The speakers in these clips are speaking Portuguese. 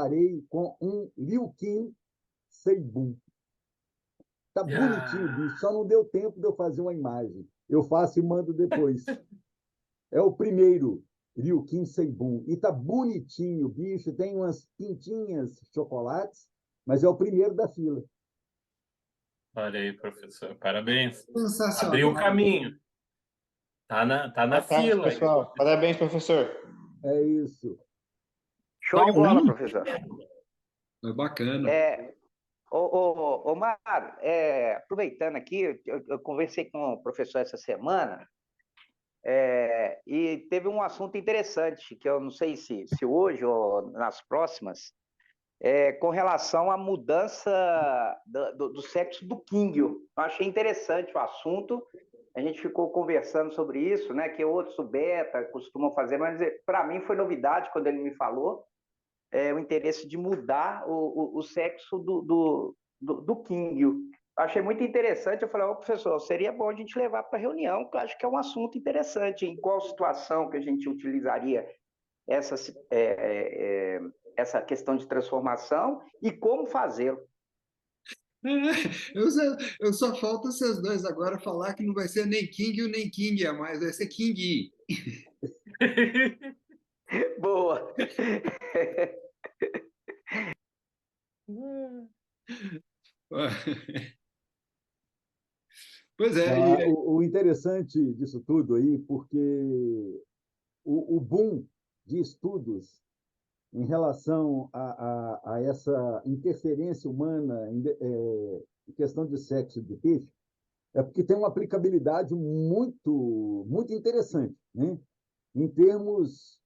deparei com um Ryukin Seibun. Tá bonitinho o bicho, só não deu tempo de eu fazer uma imagem. Eu faço e mando depois. É o primeiro Ryukin Seibun. E tá bonitinho o bicho, tem umas pintinhas chocolates, mas é o primeiro da fila. Olha aí, professor. Parabéns. Abriu o Sensacional. caminho. Tá na Bacana, fila. pessoal. Parabéns, professor. É isso. Show de bola, professor. É bacana. Mar, aproveitando aqui, eu conversei com o professor essa semana, e teve um assunto interessante, que eu não sei se hoje ou nas próximas, com relação à mudança do sexo do Kingyo. Eu achei interessante o assunto, a gente ficou conversando sobre isso, né, que outros, o Beta, costumam fazer, mas para mim foi novidade quando ele me falou, o interesse de mudar o sexo do Kingyo. Achei muito interessante, eu falei, professor, seria bom a gente levar para a reunião, que eu acho que é um assunto interessante, em qual situação que a gente utilizaria essa, essa questão de transformação e como fazê-lo. Eu só falta vocês dois agora falar que não vai ser nem King nem King a mais, vai ser King. Boa! Pois é. O interessante disso tudo aí, porque o boom de estudos em relação a essa interferência humana em questão de sexo de peixe, é porque tem uma aplicabilidade muito interessante, né? Em termos,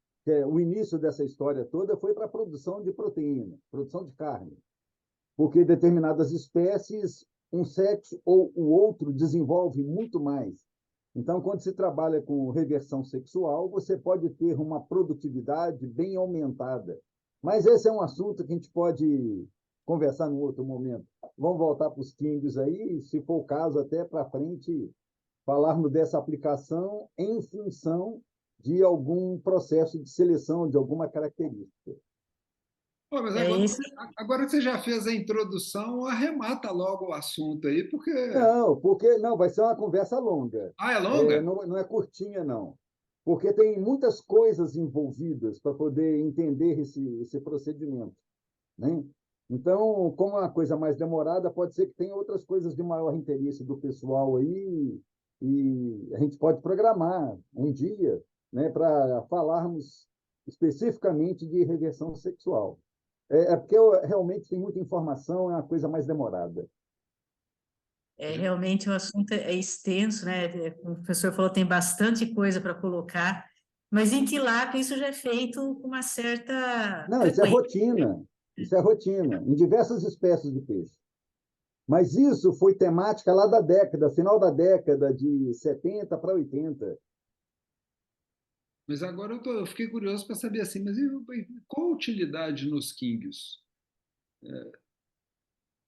o início dessa história toda foi para a produção de proteína, produção de carne, porque determinadas espécies, um sexo ou o outro desenvolve muito mais. Então, quando se trabalha com reversão sexual, você pode ter uma produtividade bem aumentada. Mas esse é um assunto que a gente pode conversar num outro momento. Vamos voltar para os Kings aí, se for o caso, até para frente, falarmos dessa aplicação em função de algum processo de seleção, de alguma característica. Pô, mas agora que você já fez a introdução, arremata logo o assunto aí, porque... Não, vai ser uma conversa longa. Ah, é longa? Não é curtinha, não. Porque tem muitas coisas envolvidas para poder entender esse procedimento, né? Então, como é uma coisa mais demorada, pode ser que tenha outras coisas de maior interesse do pessoal aí, e a gente pode programar um dia, né, para falarmos especificamente de reversão sexual. Porque realmente tem muita informação, é uma coisa mais demorada. Realmente o assunto é extenso, né? Como o professor falou, tem bastante coisa para colocar, mas em tilápia isso já é feito com uma certa Não, isso é frequência. rotina. Isso é rotina, em diversas espécies de peixe. Mas isso foi temática lá da década, final da década de 70 para 80. Mas agora eu fiquei curioso para saber assim, mas qual a utilidade nos Kingios?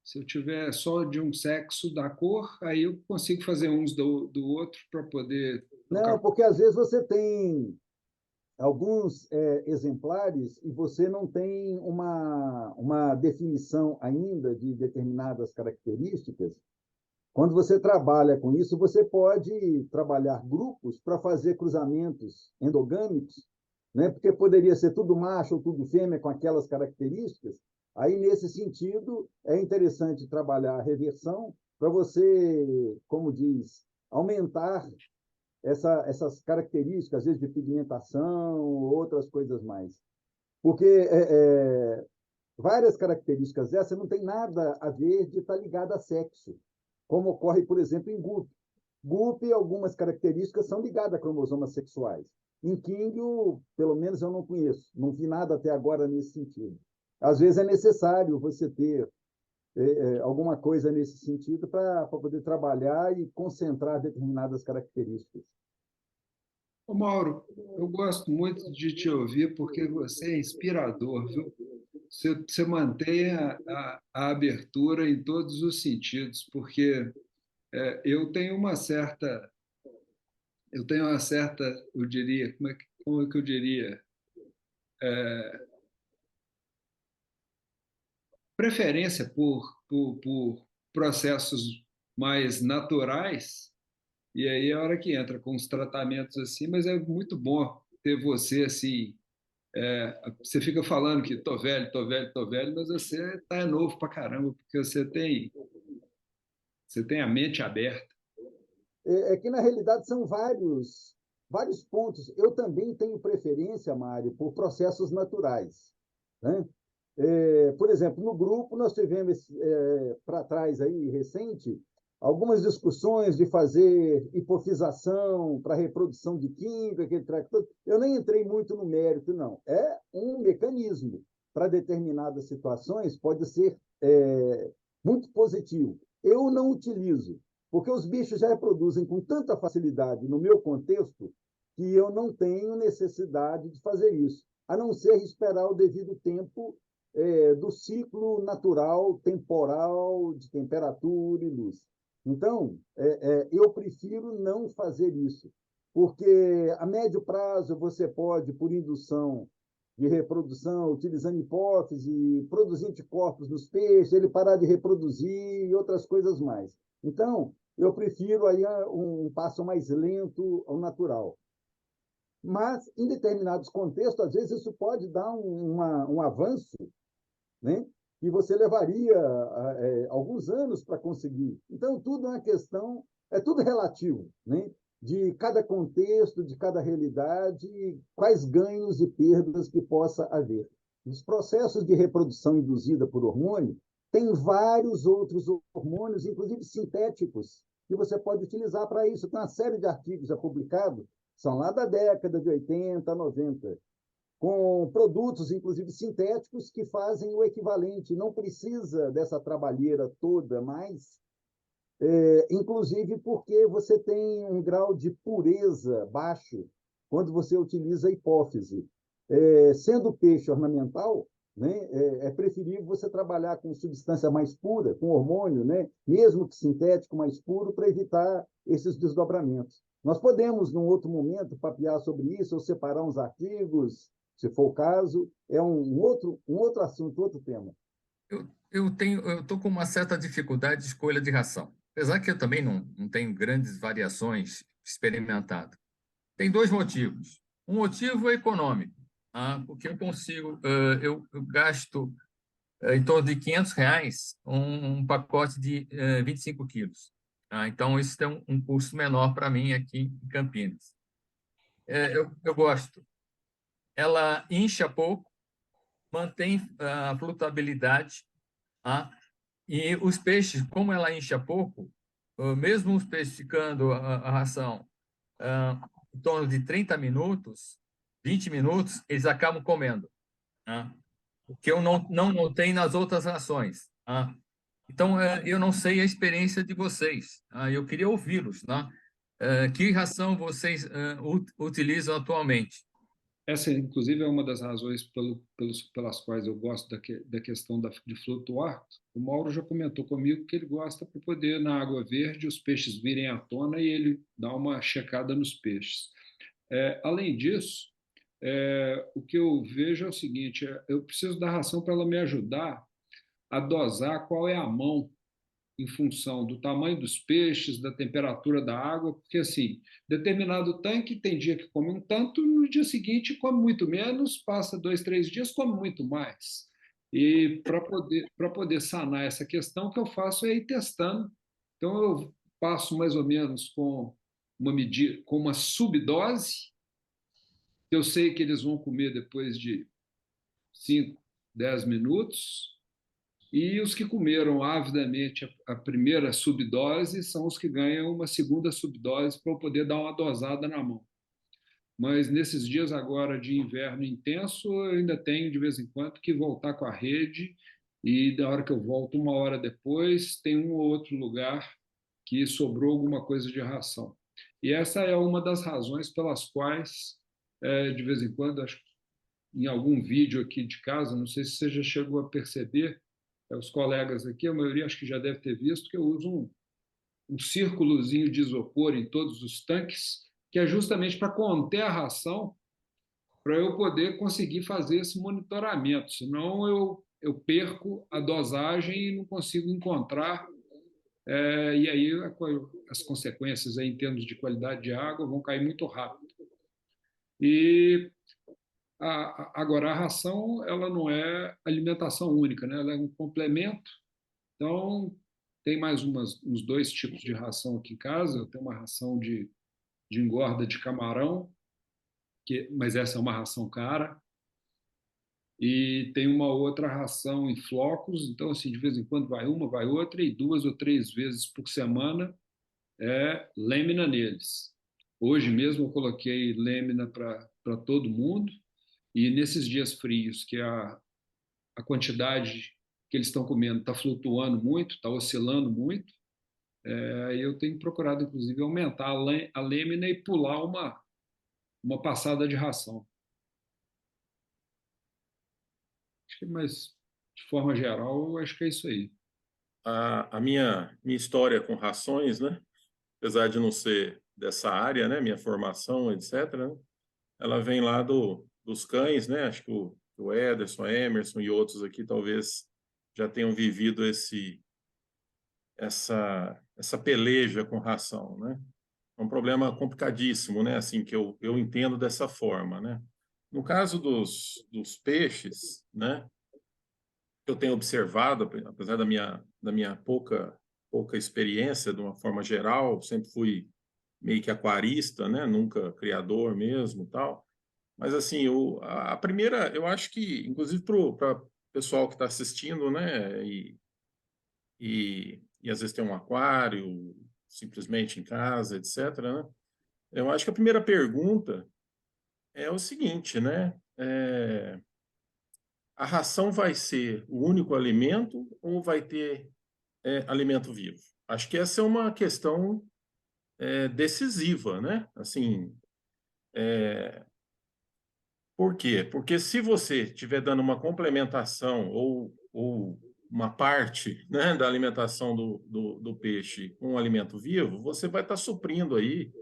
Se eu tiver só de um sexo da cor, aí eu consigo fazer uns do outro para poder... Não, porque às vezes você tem alguns exemplares e você não tem uma definição ainda de determinadas características. Quando você trabalha com isso, você pode trabalhar grupos para fazer cruzamentos endogâmicos, né? Porque poderia ser tudo macho ou tudo fêmea com aquelas características. Aí, nesse sentido, é interessante trabalhar a reversão para você, como diz, aumentar essas características, às vezes de pigmentação, outras coisas mais. Porque várias características dessas não tem nada a ver de estar ligada a sexo, como ocorre, por exemplo, em GUP. GUP, algumas características são ligadas a cromossomas sexuais. Em Kingyo, pelo menos eu não conheço, não vi nada até agora nesse sentido. Às vezes é necessário você ter alguma coisa nesse sentido para poder trabalhar e concentrar determinadas características. Ô Mauro, eu gosto muito de te ouvir porque você é inspirador, viu? Você mantém a abertura em todos os sentidos, porque eu tenho uma certa, eu diria, como é que eu diria? preferência por processos mais naturais, e aí é a hora que entra com os tratamentos assim, mas é muito bom ter você assim. Você fica falando que tô velho, tô velho, tô velho, mas você tá novo pra caramba, porque você tem a mente aberta. É que, na realidade, são vários pontos. Eu também tenho preferência, Mário, por processos naturais, né? Por exemplo, no grupo, nós tivemos, para trás, aí, recente, algumas discussões de fazer hipofisação para reprodução de química, aquele treco todo. Eu nem entrei muito no mérito, não. É um mecanismo para determinadas situações, pode ser muito positivo. Eu não utilizo, porque os bichos já reproduzem com tanta facilidade no meu contexto que eu não tenho necessidade de fazer isso, a não ser esperar o devido tempo do ciclo natural, temporal, de temperatura e luz. Então, eu prefiro não fazer isso, porque a médio prazo você pode, por indução de reprodução, utilizando hipófise, produzir anticorpos nos peixes, ele parar de reproduzir e outras coisas mais. Então, eu prefiro aí um passo mais lento ao natural. Mas, em determinados contextos, às vezes isso pode dar um avanço, né? E você levaria alguns anos para conseguir. Então, tudo é uma questão, é tudo relativo, né? De cada contexto, de cada realidade, quais ganhos e perdas que possa haver. Os processos de reprodução induzida por hormônio tem vários outros hormônios, inclusive sintéticos, que você pode utilizar para isso. Tem uma série de artigos já publicados, são lá da década de 80, 90, com produtos, inclusive sintéticos, que fazem o equivalente. Não precisa dessa trabalheira toda mais, inclusive porque você tem um grau de pureza baixo quando você utiliza a hipófise. Sendo peixe ornamental, né, é preferível você trabalhar com substância mais pura, com hormônio, né, mesmo que sintético mais puro, para evitar esses desdobramentos. Nós podemos, num outro momento, papear sobre isso, ou separar uns artigos, se for o caso, é um outro assunto, outro tema. Eu estou com uma certa dificuldade de escolha de ração, apesar que eu também não tenho grandes variações experimentadas. Tem dois motivos. Um motivo é econômico, porque eu consigo, eu gasto em torno de R$ 500 um pacote de 25 quilos. Então, isso tem um custo menor para mim aqui em Campinas. Eu gosto. Ela incha pouco, mantém a flutuabilidade, e os peixes, como ela incha pouco, mesmo os peixes ficando a ração em torno de 30 minutos, 20 minutos, eles acabam comendo, o que eu não notei nas outras rações. Então, eu não sei a experiência de vocês, eu queria ouvi-los. Que ração vocês utilizam atualmente? Essa, inclusive, é uma das razões pelas quais eu gosto da questão de flutuar. O Mauro já comentou comigo que ele gosta para poder, na água verde, os peixes virem à tona e ele dá uma checada nos peixes. Além disso, o que eu vejo é o seguinte: eu preciso da ração para ela me ajudar a dosar qual é a mão em função do tamanho dos peixes, da temperatura da água, porque assim, determinado tanque tem dia que come um tanto, no dia seguinte come muito menos, passa 2, 3 dias, come muito mais. E para poder sanar essa questão, o que eu faço é ir testando. Então, eu passo mais ou menos com uma subdose, que eu sei que eles vão comer depois de 5, 10 minutos, e os que comeram avidamente a primeira subdose são os que ganham uma segunda subdose para eu poder dar uma dosada na mão. Mas nesses dias agora de inverno intenso, eu ainda tenho de vez em quando que voltar com a rede, e da hora que eu volto, uma hora depois, tem um ou outro lugar que sobrou alguma coisa de ração. E essa é uma das razões pelas quais, de vez em quando, acho que em algum vídeo aqui de casa, não sei se você já chegou a perceber, os colegas aqui, a maioria acho que já deve ter visto, que eu uso um círculozinho de isopor em todos os tanques, que é justamente para conter a ração, para eu poder conseguir fazer esse monitoramento. Senão eu eu perco a dosagem e não consigo encontrar, e aí as consequências aí, em termos de qualidade de água vão cair muito rápido. E agora, a ração, ela não é alimentação única, né? Ela é um complemento. Então, tem mais uns 2 tipos de ração aqui em casa. Eu tenho uma ração de engorda de camarão, mas essa é uma ração cara. E tem uma outra ração em flocos. Então, assim, de vez em quando vai uma, vai outra, e 2 ou 3 vezes por semana lâmina neles. Hoje mesmo eu coloquei lâmina para todo mundo. E nesses dias frios, que a quantidade que eles estão comendo está flutuando muito, está oscilando muito, eu tenho procurado, inclusive, aumentar a lâmina e pular uma passada de ração. Acho que, mas, de forma geral, acho que é isso aí. A minha história com rações, né? Apesar de não ser dessa área, né? Minha formação, etc., né? Ela vem lá dos cães, né? Acho que o Ederson, a Emerson e outros aqui talvez já tenham vivido essa peleja com ração, né? É um problema complicadíssimo, né? Assim, que eu entendo dessa forma, né? No caso dos peixes, né? Eu tenho observado, apesar da minha pouca experiência, de uma forma geral, sempre fui meio que aquarista, né? Nunca criador mesmo, tal. Mas assim, a primeira, eu acho que, inclusive para o pessoal que está assistindo, né? E às vezes tem um aquário simplesmente em casa, etc., né? Eu acho que a primeira pergunta é o seguinte, né? A ração vai ser o único alimento ou vai ter alimento vivo? Acho que essa é uma questão decisiva, né? Assim, por quê? Porque se você estiver dando uma complementação ou uma parte, né, da alimentação do peixe com um alimento vivo, você vai estar suprindo aí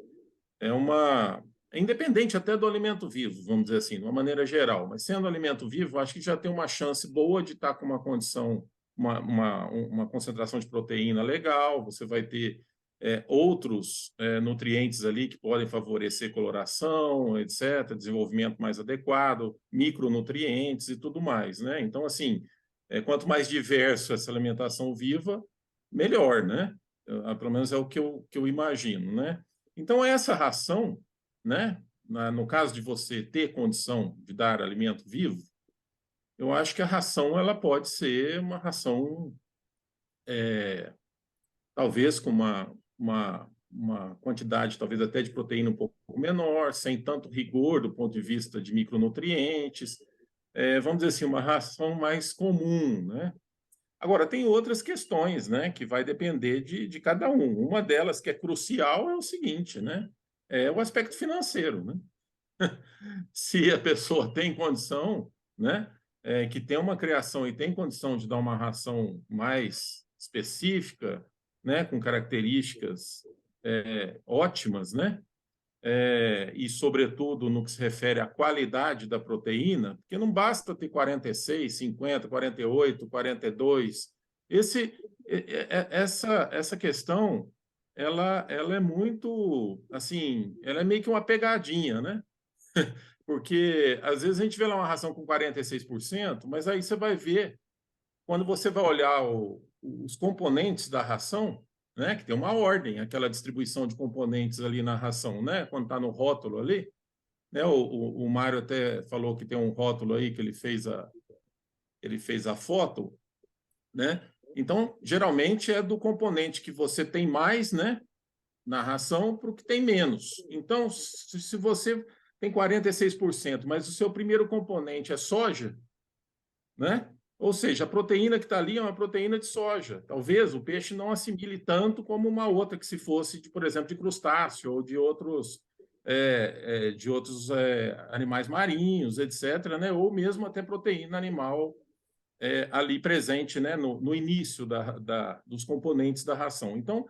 independente até do alimento vivo, vamos dizer assim, de uma maneira geral, mas sendo alimento vivo, acho que já tem uma chance boa de estar com uma condição, uma concentração de proteína legal, você vai ter outros nutrientes ali que podem favorecer coloração, etc., desenvolvimento mais adequado, micronutrientes e tudo mais, né? Então, assim, quanto mais diverso essa alimentação viva, melhor, né? Pelo menos é o que eu imagino, né? Então, essa ração, né, no caso de você ter condição de dar alimento vivo, eu acho que a ração ela pode ser uma ração, talvez com uma quantidade, talvez até de proteína um pouco menor, sem tanto rigor do ponto de vista de micronutrientes, vamos dizer assim, uma ração mais comum, né? Agora, tem outras questões, né, que vai depender de cada um. Uma delas que é crucial é o seguinte, né? É o aspecto financeiro, né? Se a pessoa tem condição, né, que tem uma criação e tem condição de dar uma ração mais específica, né, com características ótimas, né, e, sobretudo, no que se refere à qualidade da proteína, porque não basta ter 46, 50, 48, 42. Essa questão, ela é muito, assim, ela é meio que uma pegadinha, né? Porque, às vezes, a gente vê lá uma ração com 46%, mas aí você vai ver, quando você vai olhar os componentes da ração, né, que tem uma ordem, aquela distribuição de componentes ali na ração, né, quando está no rótulo ali, né, o Mário até falou que tem um rótulo aí que ele fez a foto, né, então, geralmente é do componente que você tem mais, né, na ração para o que tem menos. Então, se você tem 46%, mas o seu primeiro componente é soja, né? Ou seja, a proteína que está ali é uma proteína de soja. Talvez o peixe não assimile tanto como uma outra que se fosse, por exemplo, de crustáceo ou de outros animais marinhos, etc., né? Ou mesmo até proteína animal ali presente, né? No início dos componentes da ração. Então,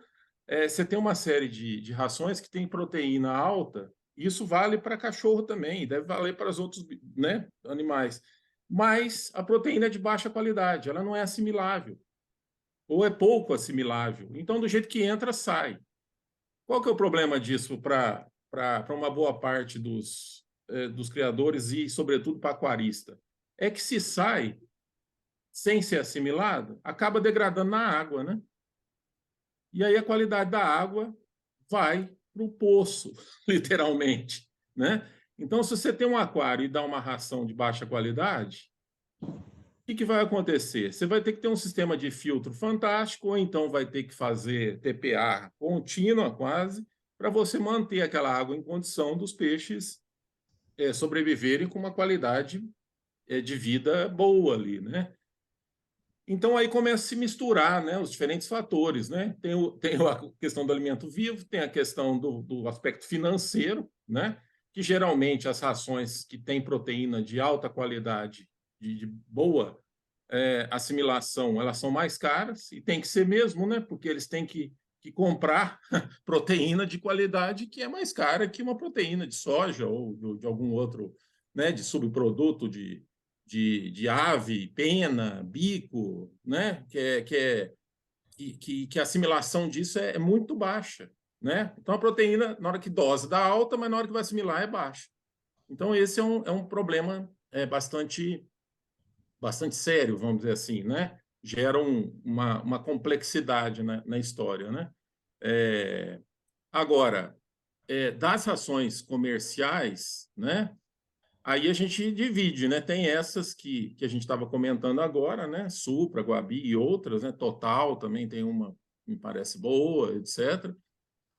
você tem uma série de rações que tem proteína alta. Isso vale para cachorro também, deve valer para os outros, né, animais. mas a proteína é de baixa qualidade, ela não é assimilável, ou é pouco assimilável. Então, do jeito que entra, sai. Qual que é o problema disso para uma boa parte dos criadores e, sobretudo, para aquarista? É que se sai sem ser assimilado, acaba degradando na água, né? E aí a qualidade da água vai para o poço, literalmente, né? Então, se você tem um aquário e dá uma ração de baixa qualidade, o que vai acontecer? Você vai ter que ter um sistema de filtro fantástico, ou então vai ter que fazer TPA contínua, quase, para você manter aquela água em condição dos peixes sobreviverem com uma qualidade de vida boa ali, né? Então, aí começa a se misturar, né, os diferentes fatores, né? Tem a questão do alimento vivo, tem a questão do aspecto financeiro, né? Que geralmente as rações que têm proteína de alta qualidade, de boa assimilação, elas são mais caras, e tem que ser mesmo, né? Porque eles têm que comprar proteína de qualidade que é mais cara que uma proteína de soja ou de algum outro, né, de subproduto de ave, pena, bico, né? Que a assimilação disso é muito baixa, né? Então, a proteína, na hora que dose dá alta, mas na hora que vai assimilar é baixa. Então, esse é um problema bastante sério, vamos dizer assim, né? Gera uma complexidade na história, né? Agora, das rações comerciais, né? Aí a gente divide, né? Tem essas que a gente estava comentando agora, né? Supra, Guabi e outras, né? Total também tem uma, me parece boa, etc.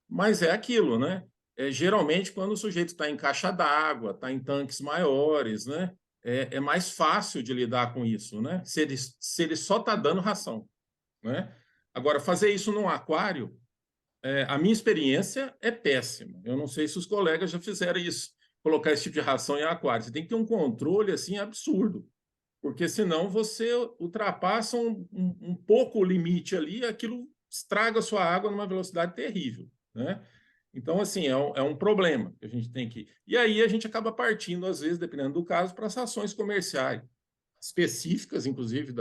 Mas é aquilo, né? Geralmente, quando o sujeito está em caixa d'água, está em tanques maiores, né? É mais fácil de lidar com isso, né? Se ele só está dando ração, né? Agora, fazer isso num aquário, a minha experiência é péssima. Eu não sei se os colegas já fizeram isso, colocar esse tipo de ração em aquário. Você tem que ter um controle assim absurdo, porque senão você ultrapassa um pouco o limite ali, aquilo estraga a sua água numa velocidade terrível, né? Então, assim, é um problema que a gente tem que... E aí a gente acaba partindo, às vezes, dependendo do caso, para as ações comerciais específicas, inclusive,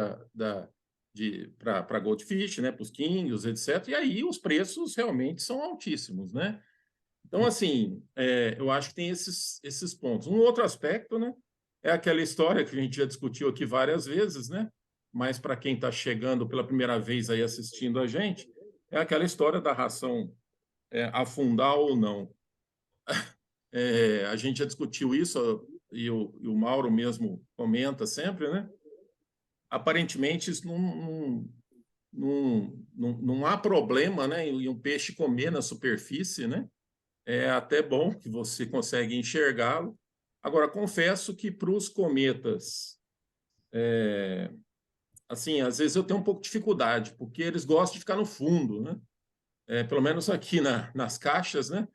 para Goldfish, né, para os Kings, etc. E aí os preços realmente são altíssimos, né? Então, assim, eu acho que tem esses pontos. Um outro aspecto, né, é aquela história que a gente já discutiu aqui várias vezes, né? Mas para quem está chegando pela primeira vez aí assistindo a gente, é aquela história da ração afundar ou não. A gente já discutiu isso, e o Mauro mesmo comenta sempre, né? Aparentemente, isso não há problema, né, em um peixe comer na superfície, né? É até bom que você consegue enxergá-lo. Agora, confesso que para os cometas, assim, às vezes eu tenho um pouco de dificuldade, porque eles gostam de ficar no fundo, né? Pelo menos aqui nas caixas, né?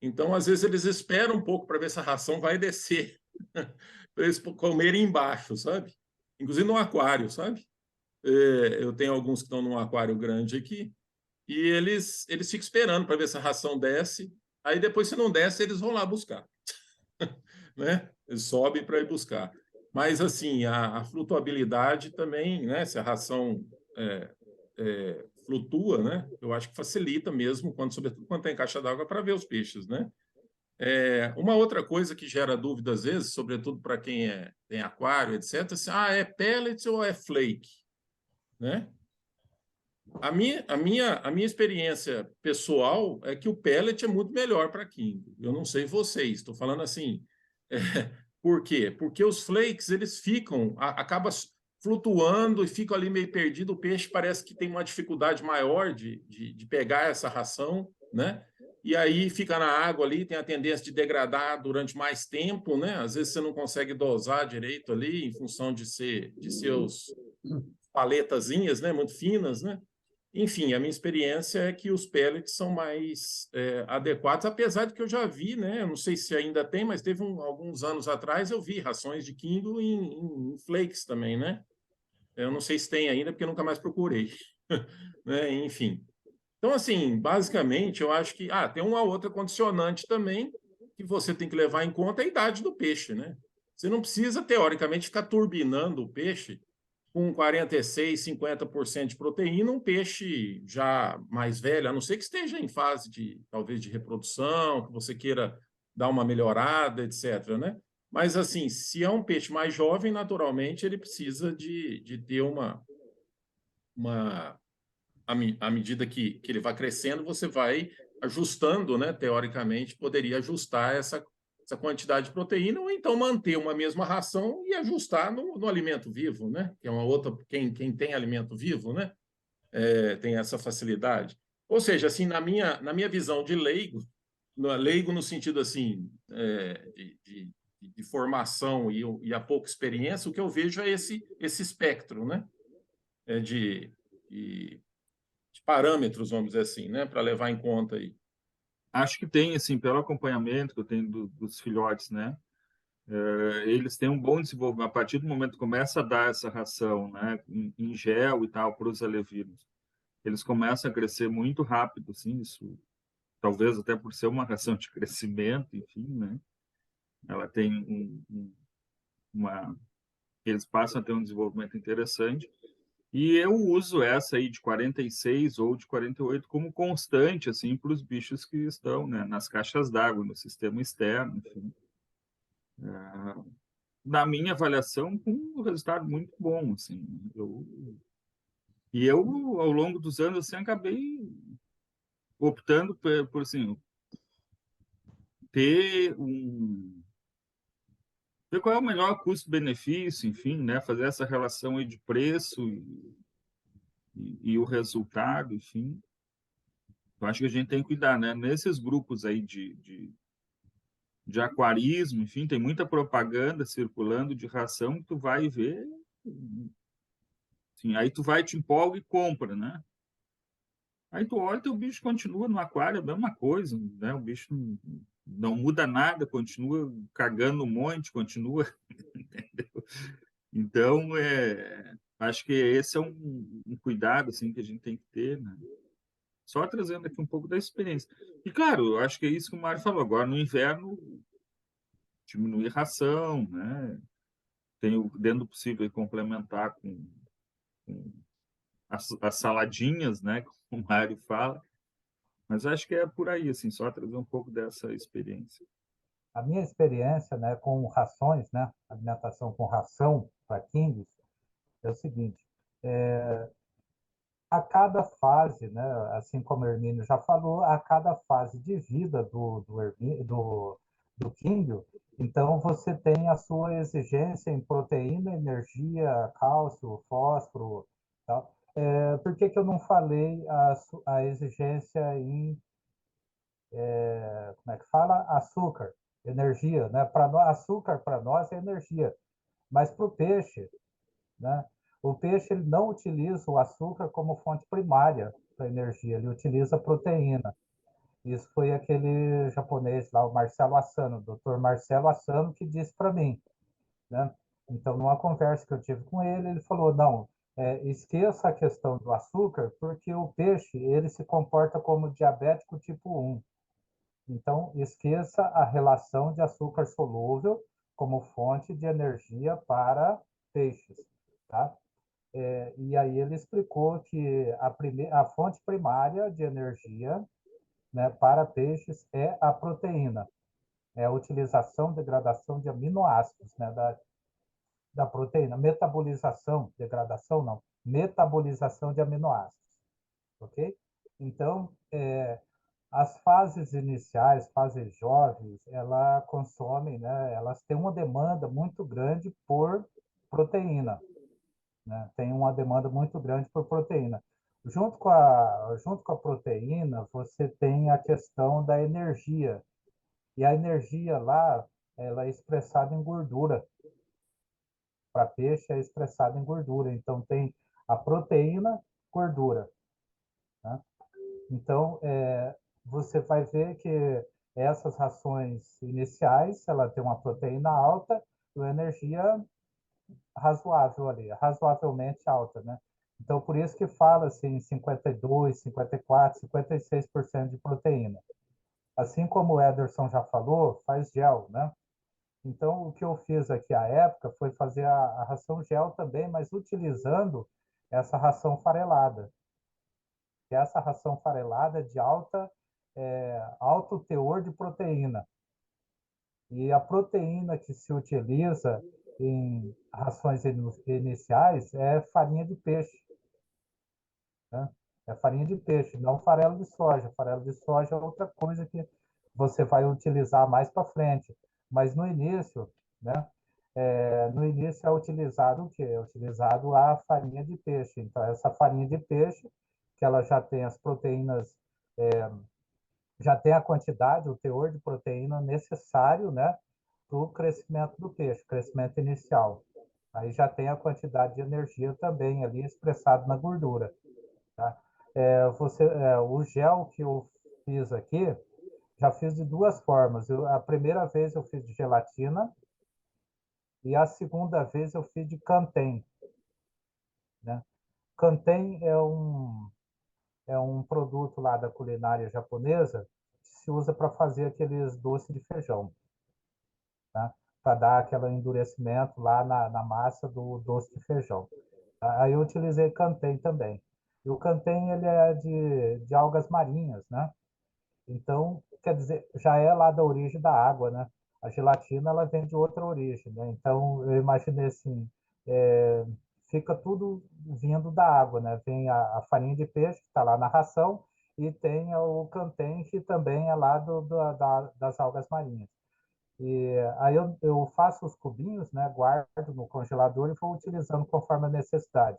Então, às vezes, eles esperam um pouco para ver se a ração vai descer, para eles comerem embaixo, sabe? Inclusive no aquário, sabe? Eu tenho alguns que estão num aquário grande aqui, e eles ficam esperando para ver se a ração desce. Aí depois, se não desce, eles vão lá buscar, né? Eles sobem para ir buscar. Mas, assim, a flutuabilidade também, né? Se a ração flutua, né? Eu acho que facilita mesmo, sobretudo quando está em caixa d'água, para ver os peixes, né? Uma outra coisa que gera dúvida, às vezes, sobretudo para quem tem aquário, etc., assim, é pellet ou é flake? Né? A minha experiência pessoal é que o pellet é muito melhor para king. Eu não sei vocês, estou falando assim. Por quê? Porque os flakes, eles acabam flutuando e ficam ali meio perdido. O peixe parece que tem uma dificuldade maior de pegar essa ração, né? E aí fica na água ali, tem a tendência de degradar durante mais tempo, né? Às vezes você não consegue dosar direito ali, em função de seus paletazinhas, né? Muito finas, né? Enfim, a minha experiência é que os pellets são mais adequados, apesar de que eu já vi, né? Eu não sei se ainda tem, mas teve alguns anos atrás eu vi rações de Kingo em flakes também, né? Eu não sei se tem ainda, porque eu nunca mais procurei. Né? Enfim. Então, assim, basicamente, eu acho que tem uma outra condicionante também que você tem que levar em conta, a idade do peixe, né? Você não precisa, teoricamente, ficar turbinando o peixe com 46, 50% de proteína, um peixe já mais velho, a não ser que esteja em fase de, talvez, de reprodução, que você queira dar uma melhorada, etc., né? Mas, assim, se é um peixe mais jovem, naturalmente, ele precisa de ter à medida que ele vai crescendo, você vai ajustando, né? Teoricamente, poderia ajustar essa quantidade de proteína, ou então manter uma mesma ração e ajustar no alimento vivo, né? Que é uma outra, quem tem alimento vivo, né? Tem essa facilidade. Ou seja, assim, na minha visão de leigo, leigo no sentido assim, de formação e a pouca experiência, o que eu vejo é esse espectro, né? De parâmetros, vamos dizer assim, né? Para levar em conta aí. Acho que tem, assim, pelo acompanhamento que eu tenho dos filhotes, né? Eles têm um bom desenvolvimento. A partir do momento que começa a dar essa ração, né, em gel e tal, para os alevinos, eles começam a crescer muito rápido, assim, isso talvez até por ser uma ração de crescimento, enfim, né? Ela tem uma... Eles passam a ter um desenvolvimento interessante. E eu uso essa aí de 46 ou de 48 como constante, assim, para os bichos que estão, né, nas caixas d'água, no sistema externo, enfim. Na minha avaliação, com um resultado muito bom, assim. Eu, ao longo dos anos, assim, acabei optando por assim, ter ver qual é o melhor custo-benefício, enfim, né, fazer essa relação aí de preço e o resultado, enfim. Eu acho que a gente tem que cuidar, né? Nesses grupos aí de aquarismo, enfim, tem muita propaganda circulando de ração que tu vai ver, assim, aí tu vai, te empolga e compra, né? Aí tu olha e o bicho continua no aquário, a mesma coisa, né? O bicho não muda nada, continua cagando um monte, continua, entendeu? Então, acho que esse é um cuidado, assim, que a gente tem que ter, né? Só trazendo aqui um pouco da experiência. E, claro, eu acho que é isso que o Mário falou. Agora, no inverno, diminuir ração, né? Tenho, dentro do possível, complementar com as saladinhas, né? Como o Mário fala. Mas acho que é por aí, assim, só trazer um pouco dessa experiência. A minha experiência, né, com rações, né, alimentação com ração para kings, é o seguinte: a cada fase, né, assim como o Hermínio já falou, a cada fase de vida do químbio, então você tem a sua exigência em proteína, energia, cálcio, fósforo, tal. Por que que eu não falei a exigência em, como é que fala? Açúcar, energia, né? Açúcar para nós é energia, mas para o peixe, né? O peixe ele não utiliza o açúcar como fonte primária para energia, ele utiliza a proteína. Isso foi aquele japonês lá, o Marcelo Asano, o doutor Marcelo Asano, que disse para mim, né? Então, numa conversa que eu tive com ele, ele falou, não, esqueça a questão do açúcar, porque o peixe ele se comporta como diabético tipo 1. Então, esqueça a relação de açúcar solúvel como fonte de energia para peixes, tá? E aí ele explicou que a fonte primária de energia, né, para peixes é a proteína, é a utilização, degradação de aminoácidos, né, da proteína, degradação não, metabolização de aminoácidos, ok? Então, as fases iniciais, fases jovens, ela consomem, né, elas têm uma demanda muito grande por proteína, né? Tem uma demanda muito grande por proteína. Junto com a proteína, você tem a questão da energia. E a energia lá, ela é expressada em gordura. Para peixe, é expressada em gordura. Então, tem a proteína, gordura, né? Então, você vai ver que essas rações iniciais, ela tem uma proteína alta e uma energia razoável ali, razoavelmente alta, né? Então, por isso que fala-se em 52, 54, 56% de proteína. Assim como o Ederson já falou, faz gel, né? Então, o que eu fiz aqui à época foi fazer a ração gel também, mas utilizando essa ração farelada. Que essa ração farelada é de alto teor de proteína. E a proteína que se utiliza em rações iniciais é farinha de peixe, né? É farinha de peixe, não farelo de soja. Farelo de soja é outra coisa que você vai utilizar mais para frente. Mas no início, né? No início é utilizado o quê? É utilizado a farinha de peixe. Então, essa farinha de peixe, que ela já tem as proteínas, já tem a quantidade, o teor de proteína necessário, né? Para o crescimento do peixe, crescimento inicial. Aí já tem a quantidade de energia também ali expressado na gordura. Tá? O gel que eu fiz aqui, já fiz de duas formas. A primeira vez eu fiz de gelatina e a segunda vez eu fiz de Kanten, né? Kanten é um produto lá da culinária japonesa que se usa para fazer aqueles doces de feijão, tá? Para dar aquele endurecimento lá na massa do doce de feijão. Aí eu utilizei Kanten também. E o Kanten, ele é de algas marinhas, né? Então, quer dizer, já é lá da origem da água, né? A gelatina, ela vem de outra origem, né? Então, eu imaginei assim, é, fica tudo vindo da água, né? Vem a farinha de peixe, que está lá na ração, e tem o Kanten, que também é lá das algas marinhas. E aí eu faço os cubinhos, né? Guardo no congelador e vou utilizando conforme a necessidade.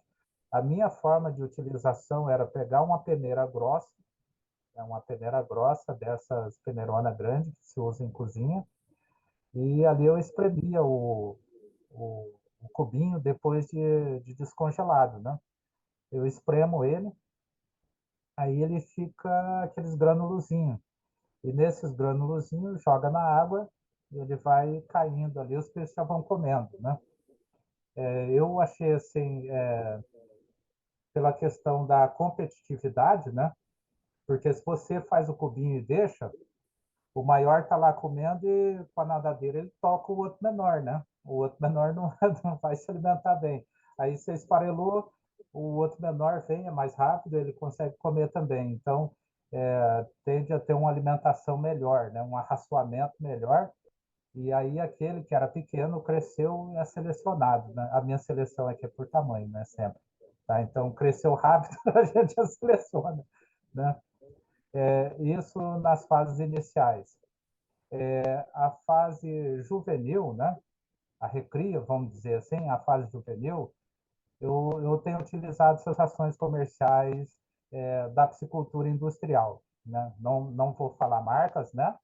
A minha forma de utilização era pegar uma peneira grossa, uma peneira grossa dessas peneirona grande que se usa em cozinha, e ali eu espremia o cubinho depois de descongelado, né? Eu espremo ele, aí ele fica aqueles granulozinhos. E nesses granulozinhos joga na água, e ele vai caindo ali, os peixes já vão comendo, né? Eu achei assim, pela questão da competitividade, né? Porque se você faz o cubinho e deixa, o maior está lá comendo e com a nadadeira ele toca o outro menor, né? O outro menor não, não vai se alimentar bem. Aí você esfarelou, o outro menor vem, é mais rápido, ele consegue comer também. Então, tende a ter uma alimentação melhor, né? Um arraçoamento melhor. E aí aquele que era pequeno cresceu e é selecionado, né? A minha seleção aqui é por tamanho, né? Sempre. Tá? Então, cresceu rápido, a gente já seleciona, né? Isso nas fases iniciais. A fase juvenil, né? A recria, vamos dizer assim, a fase juvenil, eu tenho utilizado essas ações comerciais da piscicultura industrial, né? Não vou falar marcas, né?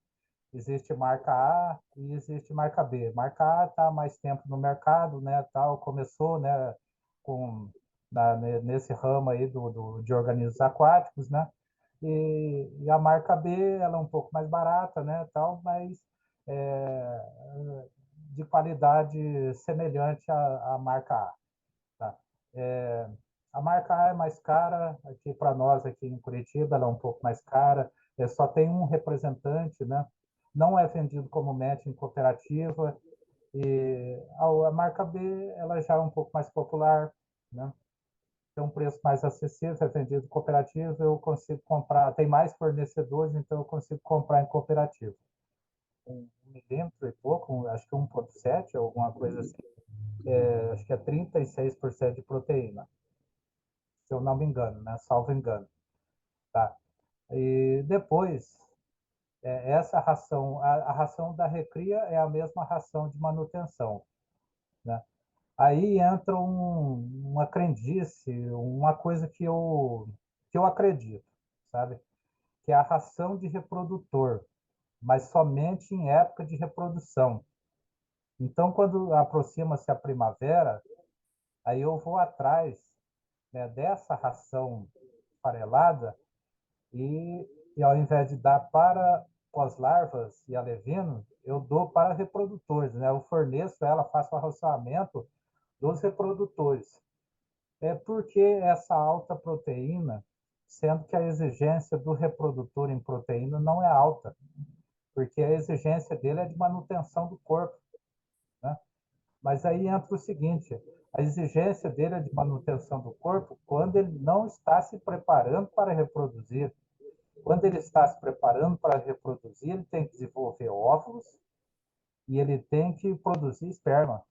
Existe marca A e existe marca B. Marca A está há mais tempo no mercado, né? Tal, começou, né? Nesse ramo aí de organismos aquáticos, né? E a marca B, ela é um pouco mais barata, né? Tal, mas é, de qualidade semelhante à marca A. Tá? A marca A é mais cara, aqui para nós, aqui em Curitiba, ela é um pouco mais cara, só tem um representante, né? Não é vendido como match em cooperativa, e a marca B, ela já é um pouco mais popular, né? Tem um preço mais acessível, é vendido em cooperativa, eu consigo comprar, tem mais fornecedores, então eu consigo comprar em cooperativa. 1 milímetro e pouco, acho que 1,7, alguma coisa assim, acho que é 36% de proteína, se eu não me engano, né? Salvo engano. Tá? E depois, essa ração, a ração da recria é a mesma ração de manutenção, né? Aí entra uma crendice, uma coisa que eu acredito, sabe? Que é a ração de reprodutor, mas somente em época de reprodução. Então, quando aproxima-se a primavera, aí eu vou atrás, né, dessa ração farelada e ao invés de dar para as larvas e alevinos, eu dou para reprodutores, né? Eu forneço ela, faço o arroçamento dos reprodutores. É porque essa alta proteína, sendo que a exigência do reprodutor em proteína não é alta, porque a exigência dele é de manutenção do corpo. Mas aí entra o seguinte, a exigência dele é de manutenção do corpo quando ele não está se preparando para reproduzir. Quando ele está se preparando para reproduzir, ele tem que desenvolver óvulos e ele tem que produzir esperma.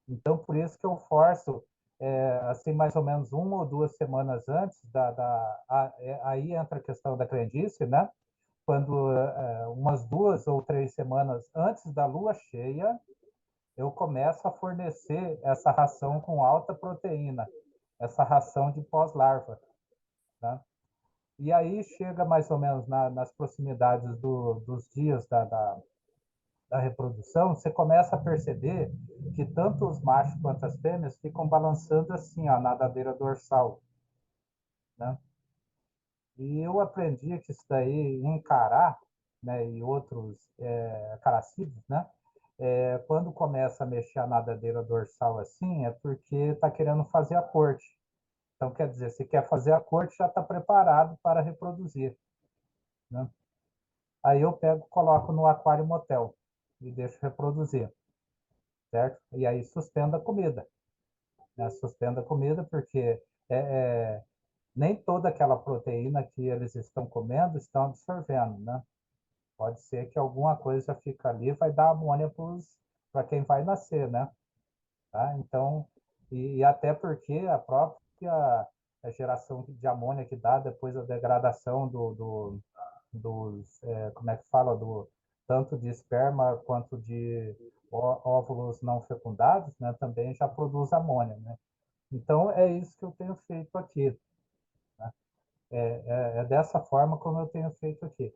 Então, por isso que eu forço, assim, mais ou menos 1 ou 2 semanas antes, aí entra a questão da crendice, né? Quando umas 2 ou 3 semanas antes da lua cheia, eu começo a fornecer essa ração com alta proteína, essa ração de pós-larva, tá? E aí chega mais ou menos nas proximidades dos dias da reprodução, você começa a perceber que tanto os machos quanto as fêmeas ficam balançando assim, ó, a nadadeira dorsal, né? E eu aprendi que isso daí, em cará, né, e outros caracídeos, né, quando começa a mexer a nadadeira dorsal assim, é porque está querendo fazer a corte. Então, quer dizer, se quer fazer a corte, já está preparado para reproduzir, né? Aí eu pego, coloco no aquário motel e deixo reproduzir, certo? E aí suspendo a comida, né? Suspendo a comida porque nem toda aquela proteína que eles estão comendo estão absorvendo, né? Pode ser que alguma coisa fica ali, vai dar amônia para quem vai nascer, né? Tá? Então, e até porque a própria a geração de amônia que dá depois da degradação dos, como é que fala, tanto de esperma quanto de óvulos não fecundados, né? Também já produz amônia, né? Então, é isso que eu tenho feito aqui. Né? É dessa forma como eu tenho feito aqui.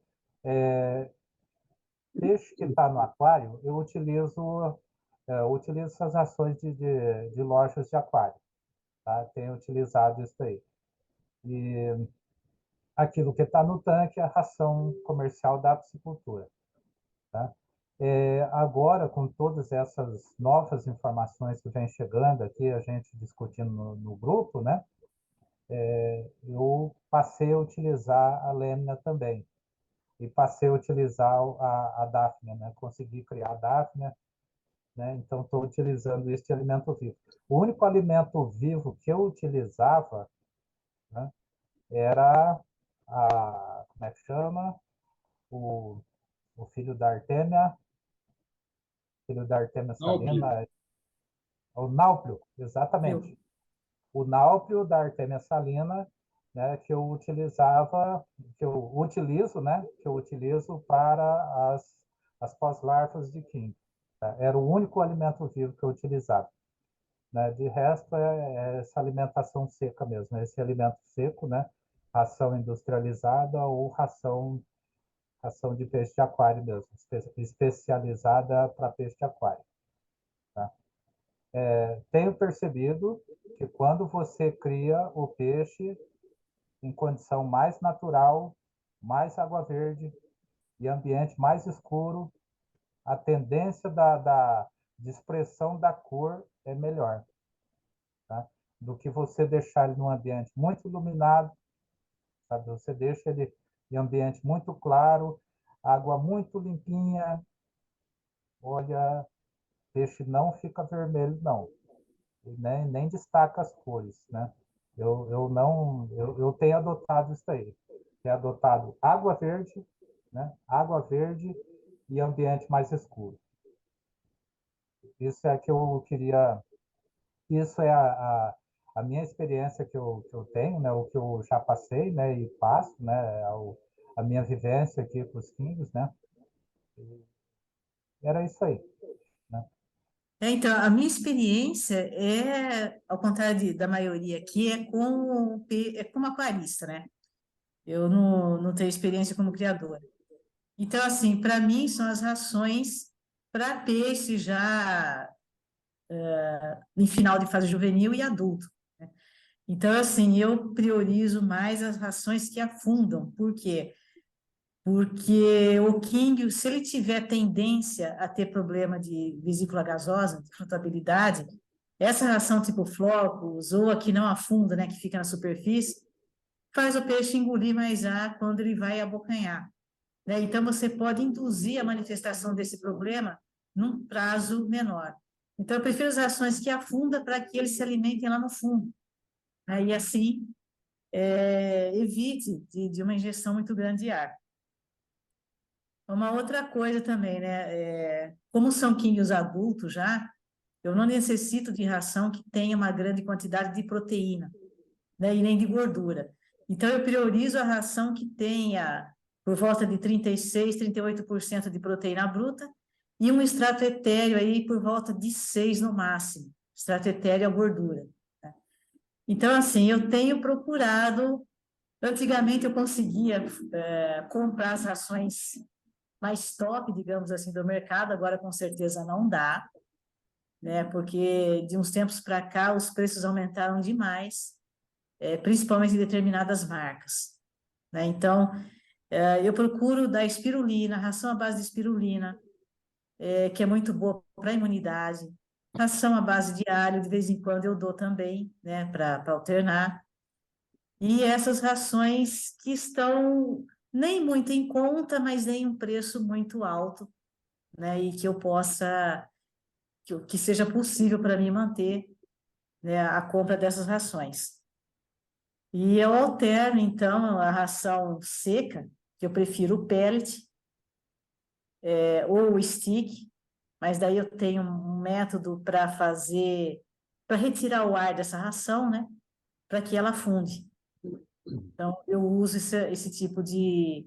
Peixe que está no aquário, eu utilizo essas ações de lojas de aquário. Tá? Tenho utilizado isso aí. E aquilo que está no tanque é a ração comercial da piscicultura. Tá? Agora, com todas essas novas informações que vêm chegando aqui, a gente discutindo no grupo, né? Eu passei a utilizar a lâmina também. E passei a utilizar a Daphnia, né? Consegui criar a Daphnia, né? Então, estou utilizando isso de alimento vivo. O único alimento vivo que eu utilizava, né, era como é que chama? O filho da Artêmia salina, o náuplio, exatamente. O náuplio da Artêmia salina, né, que eu utilizo para as pós-larvas de king. Tá? Era o único alimento vivo que eu utilizava. Né? De resto, essa alimentação seca mesmo, esse alimento seco, né? Ração industrializada ou ração de peixe de aquário mesmo, especializada para peixe de aquário. Tá? Tenho percebido que quando você cria o peixe em condição mais natural, mais água verde e ambiente mais escuro, a tendência de expressão da cor é melhor, tá? Do que você deixar ele num ambiente muito iluminado, sabe? Você deixa ele em ambiente muito claro, água muito limpinha, olha, peixe não fica vermelho, não. Nem destaca as cores, né? Eu tenho adotado isso aí. Tenho adotado água verde, né? Água verde e ambiente mais escuro. Isso é que eu queria. Isso é a minha experiência que eu tenho, né? O que eu já passei, né? E passo, né? A minha vivência aqui com os Kings, né? Era isso aí. Né? Então, a minha experiência ao contrário da maioria aqui, como aquarista, né? Eu não tenho experiência como criadora. Então, assim, para mim, são as rações para peixe já em final de fase juvenil e adulto. Né? Então, assim, eu priorizo mais as rações que afundam. Por quê? Porque o king, se ele tiver tendência a ter problema de vesícula gasosa, de flutabilidade, essa ração tipo flocos, ou a que não afunda, né, que fica na superfície, faz o peixe engolir mais ar quando ele vai abocanhar. Né? Então, você pode induzir a manifestação desse problema num prazo menor. Então, eu prefiro as rações que afundam para que eles se alimentem lá no fundo. Aí, assim, evite de uma ingestão muito grande de ar. Uma outra coisa também, né? Como são quinhos adultos já, eu não necessito de ração que tenha uma grande quantidade de proteína, né? E nem de gordura. Então, eu priorizo a ração que tenha por volta de 36%, 38% de proteína bruta e um extrato etéreo aí por volta de 6% no máximo. Extrato etéreo é gordura. Né? Então, assim, eu tenho procurado... Antigamente, eu conseguia comprar as rações mais top, digamos assim, do mercado, agora com certeza não dá, né? Porque de uns tempos para cá os preços aumentaram demais, principalmente em determinadas marcas, né? Então, eu procuro dar espirulina, ração à base de espirulina, que é muito boa para a imunidade, ração à base de alho, de vez em quando eu dou também, né, para alternar, e essas rações que estão nem muito em conta, mas nem um preço muito alto, né, e que eu possa, que seja possível para mim manter, né, a compra dessas rações. E eu alterno, então, a ração seca, que eu prefiro o pellet, ou o stick, mas daí eu tenho um método para fazer, para retirar o ar dessa ração, né, para que ela afunde. Então, eu uso esse tipo de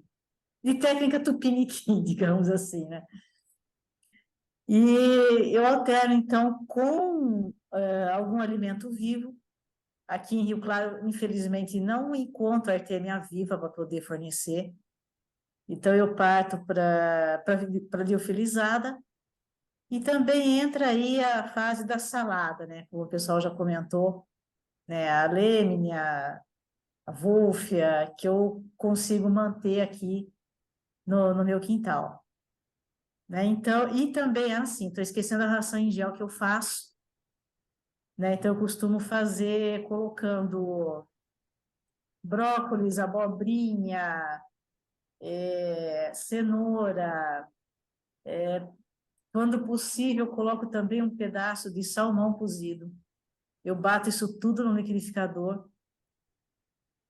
técnica tupiniquim, digamos assim, né. E eu alterno, então, com algum alimento vivo. Aqui em Rio Claro, infelizmente, não encontro artêmia viva para poder fornecer. Então, eu parto para liofilizada. E também entra aí a fase da salada, né? Como o pessoal já comentou, né? A lêmina, a wolfia, que eu consigo manter aqui no meu quintal. Né? Então, e também, assim, estou esquecendo a ração em gel que eu faço, né? Então, eu costumo fazer colocando brócolis, abobrinha, cenoura. Quando possível, eu coloco também um pedaço de salmão cozido. Eu bato isso tudo no liquidificador.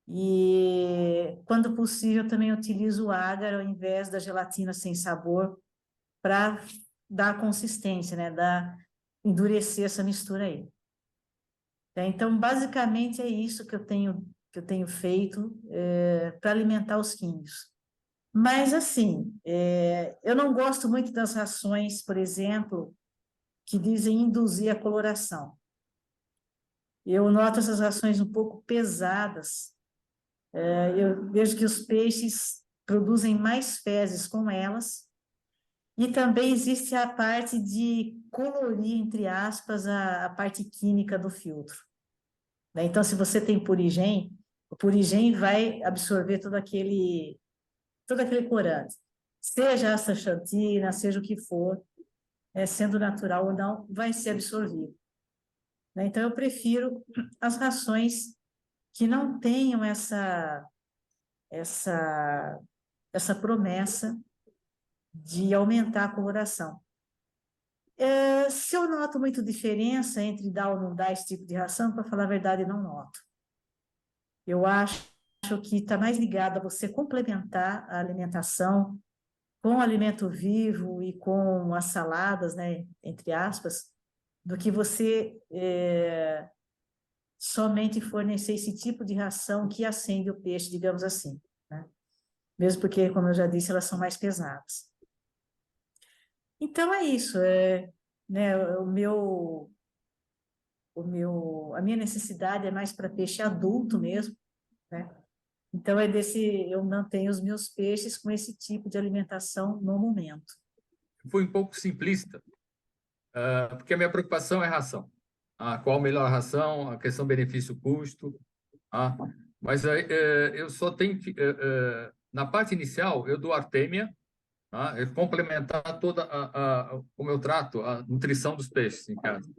E, quando possível, também utilizo o agar ao invés da gelatina sem sabor para dar consistência, né? Endurecer essa mistura aí. Então, basicamente, é isso que eu tenho feito para alimentar os quinhos. Mas, assim, eu não gosto muito das rações, por exemplo, que dizem induzir a coloração. Eu noto essas rações um pouco pesadas. Eu vejo que os peixes produzem mais fezes com elas. E também existe a parte de colorir, entre aspas, a parte química do filtro. Né? Então, se você tem purigem, o purigem vai absorver todo aquele corante. Seja astaxantina, seja o que for, sendo natural ou não, vai ser absorvido. Né? Então, eu prefiro as rações que não tenham essa promessa de aumentar a coloração. Se eu noto muita diferença entre dar ou não dar esse tipo de ração, para falar a verdade, não noto. Eu acho que está mais ligado a você complementar a alimentação com alimento vivo e com as saladas, né, entre aspas, do que você somente fornecer esse tipo de ração que acende o peixe, digamos assim, né? Mesmo porque, como eu já disse, elas são mais pesadas. Então, é isso. Né, a minha necessidade é mais para peixe adulto mesmo, né? Então, eu mantenho os meus peixes com esse tipo de alimentação no momento. Fui um pouco simplista, porque a minha preocupação é ração. Qual a melhor ração, a questão benefício-custo. Mas eu só tenho que... na parte inicial, eu dou artêmia, complementar toda como eu trato a nutrição dos peixes em casa.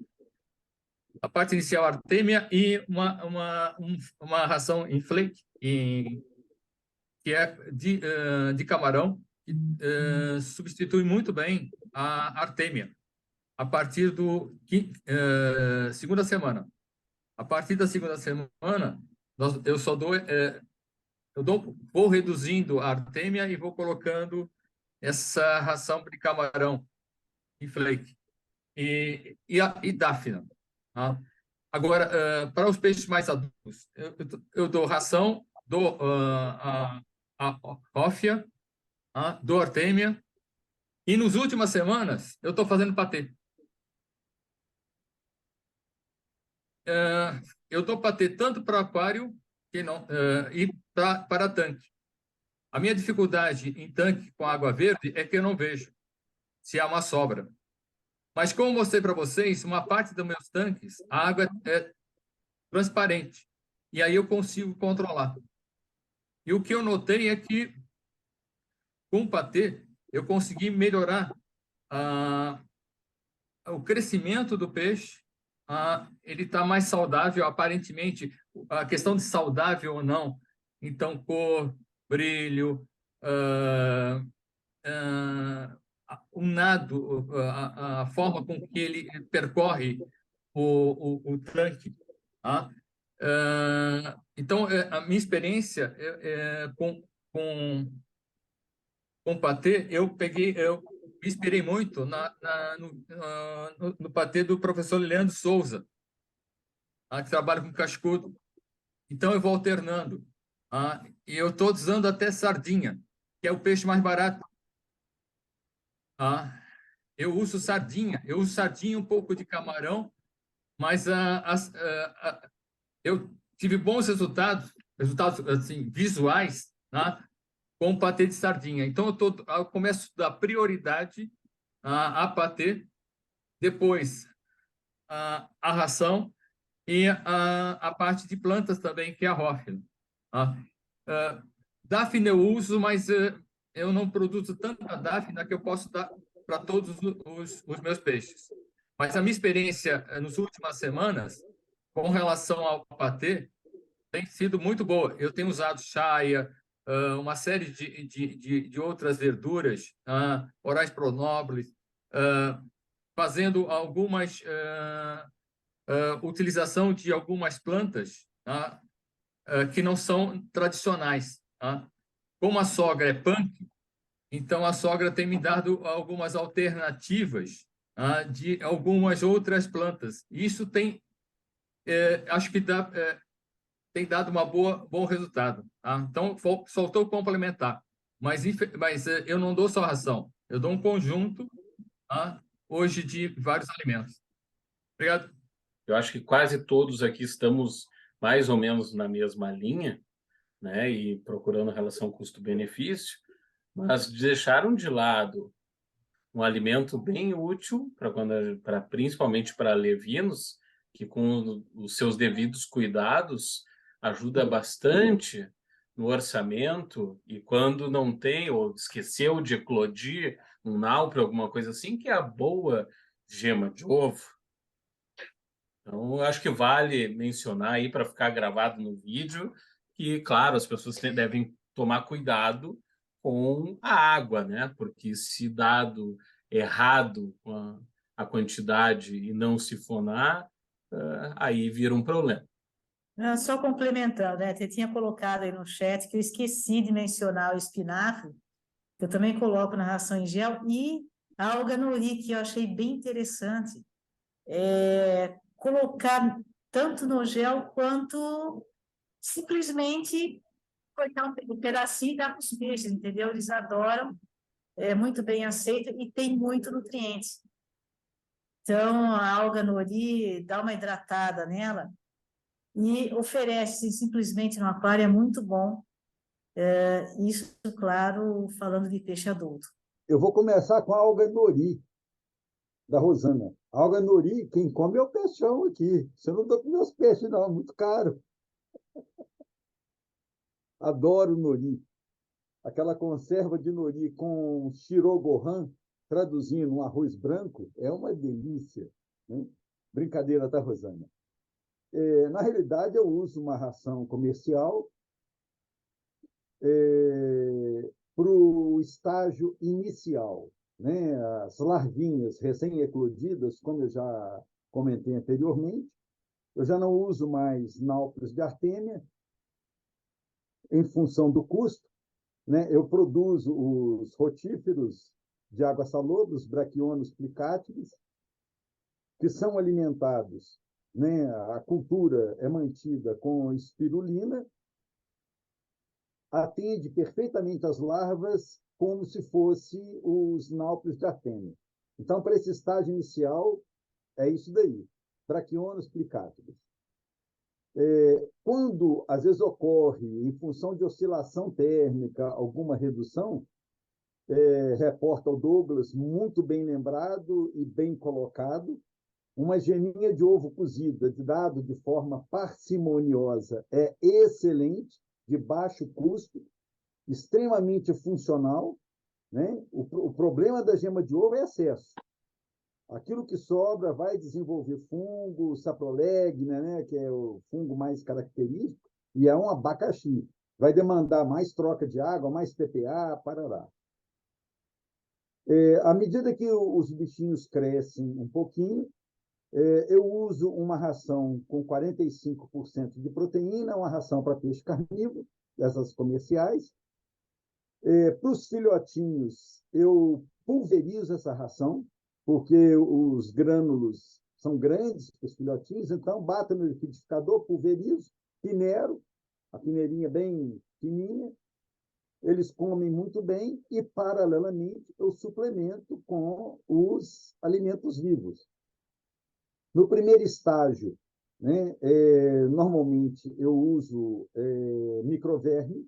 A parte inicial, artêmia e uma ração em flake, que é de camarão, que substitui muito bem a artêmia. a partir segunda semana. A partir da segunda semana, eu só dou, vou reduzindo a artêmia e vou colocando essa ração de camarão e flake e dáfna. Tá? Agora, para os peixes mais adultos, eu dou ração, dou a rófia, dou artêmia, e nas últimas semanas eu estou fazendo patê. Eu dou patê tanto para aquário e para tanque. A minha dificuldade em tanque com água verde é que eu não vejo se há uma sobra. Mas, como mostrei para vocês, uma parte dos meus tanques, a água é transparente. E aí eu consigo controlar. E o que eu notei é que, com o patê, eu consegui melhorar o crescimento do peixe. Ele está mais saudável, aparentemente. A questão de saudável ou não, então, cor, brilho, o nado, a forma com que ele percorre o tanque. Então, a minha experiência com patê, eu me inspirei muito no patê do professor Leandro Souza, que trabalha com cascudo. Então, eu vou alternando. E eu estou usando até sardinha, que é o peixe mais barato. Eu uso sardinha, um pouco de camarão, mas eu tive bons resultados assim, visuais, com o patê de sardinha. Então, eu começo a dar prioridade a patê, depois a ração e a parte de plantas também, que é a rófila. Dáfna eu uso, mas eu não produzo tanta dáfna que eu posso dar para todos os meus peixes. Mas a minha experiência nas últimas semanas, com relação ao patê, tem sido muito boa. Eu tenho usado chaia, uma série de outras verduras, Horais pronobles, fazendo algumas utilização de algumas plantas que não são tradicionais. Como a sogra é punk, então a sogra tem me dado algumas alternativas de algumas outras plantas. Isso tem, acho que tem dado bom resultado. Então, faltou complementar. Mas eu não dou só ração, eu dou um conjunto hoje de vários alimentos. Obrigado. Eu acho que quase todos aqui estamos mais ou menos na mesma linha, né? E procurando relação custo-benefício, mas deixaram de lado um alimento bem útil principalmente para levinos, que com os seus devidos cuidados ajuda bastante no orçamento, e quando não tem ou esqueceu de eclodir um nalpe, alguma coisa assim, que é a boa gema de ovo. Então, eu acho que vale mencionar aí para ficar gravado no vídeo que, claro, as pessoas devem tomar cuidado com a água, né? Porque se dado errado com a quantidade e não sifonar, aí vira um problema. Só complementando, né? Você tinha colocado aí no chat que eu esqueci de mencionar o espinafre, que eu também coloco na ração em gel, e a alga nori, que eu achei bem interessante. Colocar tanto no gel quanto simplesmente cortar um pedacinho e dar para os peixes, entendeu? Eles adoram, é muito bem aceito e tem muito nutrientes. Então, a alga nori, dá uma hidratada nela e oferece simplesmente no aquário, é muito bom. Isso, claro, falando de peixe adulto. Eu vou começar com a alga nori, da Rosana. A alga nori, quem come é o peixão aqui. Você não dá para meus peixes, não, é muito caro. Adoro nori. Aquela conserva de nori com shirogohan, traduzindo um arroz branco, é uma delícia. Né? Brincadeira, tá, Rosana? Na realidade, eu uso uma ração comercial para o estágio inicial. né, as larvinhas recém-eclodidas, como eu já comentei anteriormente. Eu já não uso mais náuplios de artêmia, em função do custo, né? Eu produzo os rotíferos de água salobra, os Brachionos plicatis, que são alimentados, né? A cultura é mantida com espirulina, atende perfeitamente as larvas como se fosse os náuplios de artêmia. Então, para esse estágio inicial, é isso daí, Brachionos plicatis. Quando, às vezes, ocorre, em função de oscilação térmica, alguma redução, reporta o Douglas, muito bem lembrado e bem colocado, uma geminha de ovo cozida, dado de forma parcimoniosa, é excelente, de baixo custo, extremamente funcional, né? O problema da gema de ovo é excesso. Aquilo que sobra vai desenvolver fungo, saprolegna, né, que é o fungo mais característico, e é um abacaxi. Vai demandar mais troca de água, mais PPA, parará. À medida que os bichinhos crescem um pouquinho, eu uso uma ração com 45% de proteína, uma ração para peixe carnívoro, essas comerciais. Para os filhotinhos, eu pulverizo essa ração, porque os grânulos são grandes para os filhotinhos, então bato no liquidificador, pulverizo, pineiro, a pineirinha bem fininha, eles comem muito bem e, paralelamente, eu suplemento com os alimentos vivos. No primeiro estágio, né, normalmente eu uso microverme.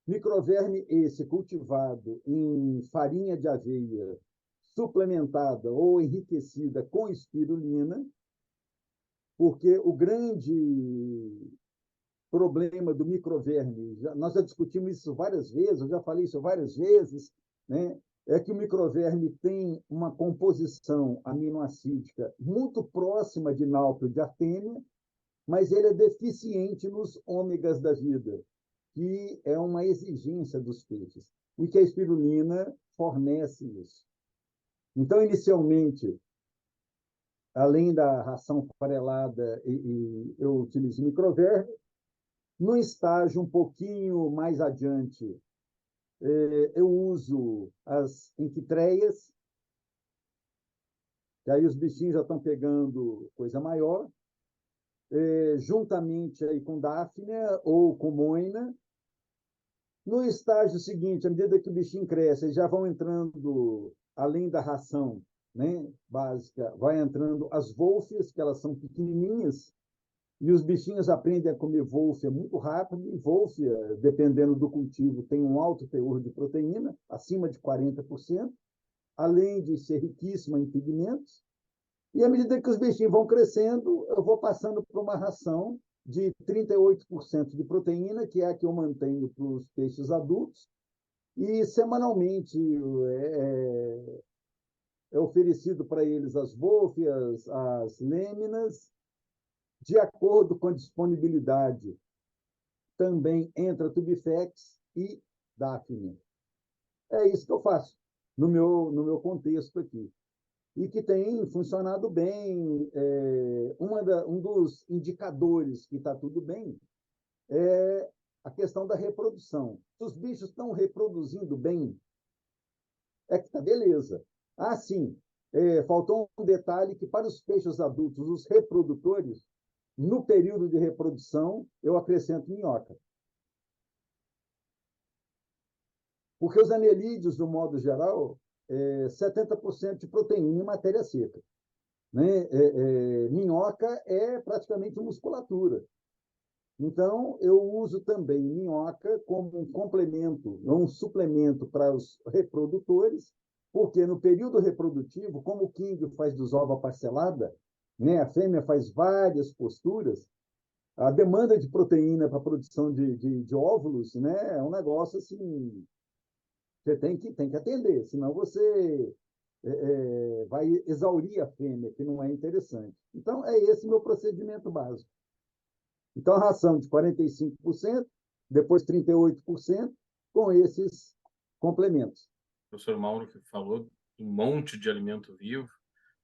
Microverme esse cultivado em farinha de aveia suplementada ou enriquecida com espirulina, porque o grande problema do microverme, nós já discutimos isso várias vezes, eu já falei isso várias vezes, né? É que o microverme tem uma composição aminoácida muito próxima de náuplio de artêmia, mas ele é deficiente nos ômegas da vida, que é uma exigência dos peixes, e que a espirulina fornece isso. Então, inicialmente, além da ração farelada, eu utilizo microverme. No estágio um pouquinho mais adiante, eu uso as enquitreias, que aí os bichinhos já estão pegando coisa maior, juntamente aí com Daphnia ou com Moina. No estágio seguinte, à medida que o bichinho cresce, eles já vão entrando, além da ração, né, básica, vai entrando as wolfias, que elas são pequenininhas, e os bichinhos aprendem a comer wolfia muito rápido, e wolfia, dependendo do cultivo, tem um alto teor de proteína, acima de 40%, além de ser riquíssima em pigmentos. E à medida que os bichinhos vão crescendo, eu vou passando para uma ração de 38% de proteína, que é a que eu mantenho para os peixes adultos, e semanalmente é oferecido para eles as wolfias, as lêminas, de acordo com a disponibilidade. Também entra Tubifex e Daphne. É isso que eu faço no meu contexto aqui. E que tem funcionado bem. Um dos indicadores que está tudo bem é a questão da reprodução. Se os bichos estão reproduzindo bem, é que está beleza. Ah, sim, faltou um detalhe que para os peixes adultos, os reprodutores, no período de reprodução, eu acrescento minhoca. Porque os anelídeos, do modo geral, 70% de proteína em matéria seca. Né? Minhoca é praticamente musculatura. Então, eu uso também minhoca como um complemento, um suplemento para os reprodutores, porque no período reprodutivo, como o King faz dos ovos parcelada, né? A fêmea faz várias posturas, a demanda de proteína para a produção de óvulos, né? É um negócio assim, você tem que atender, senão você vai exaurir a fêmea, que não é interessante. Então, é esse meu procedimento básico. Então, a ração de 45%, depois 38%, com esses complementos. professor Mauro que falou, um monte de alimento vivo,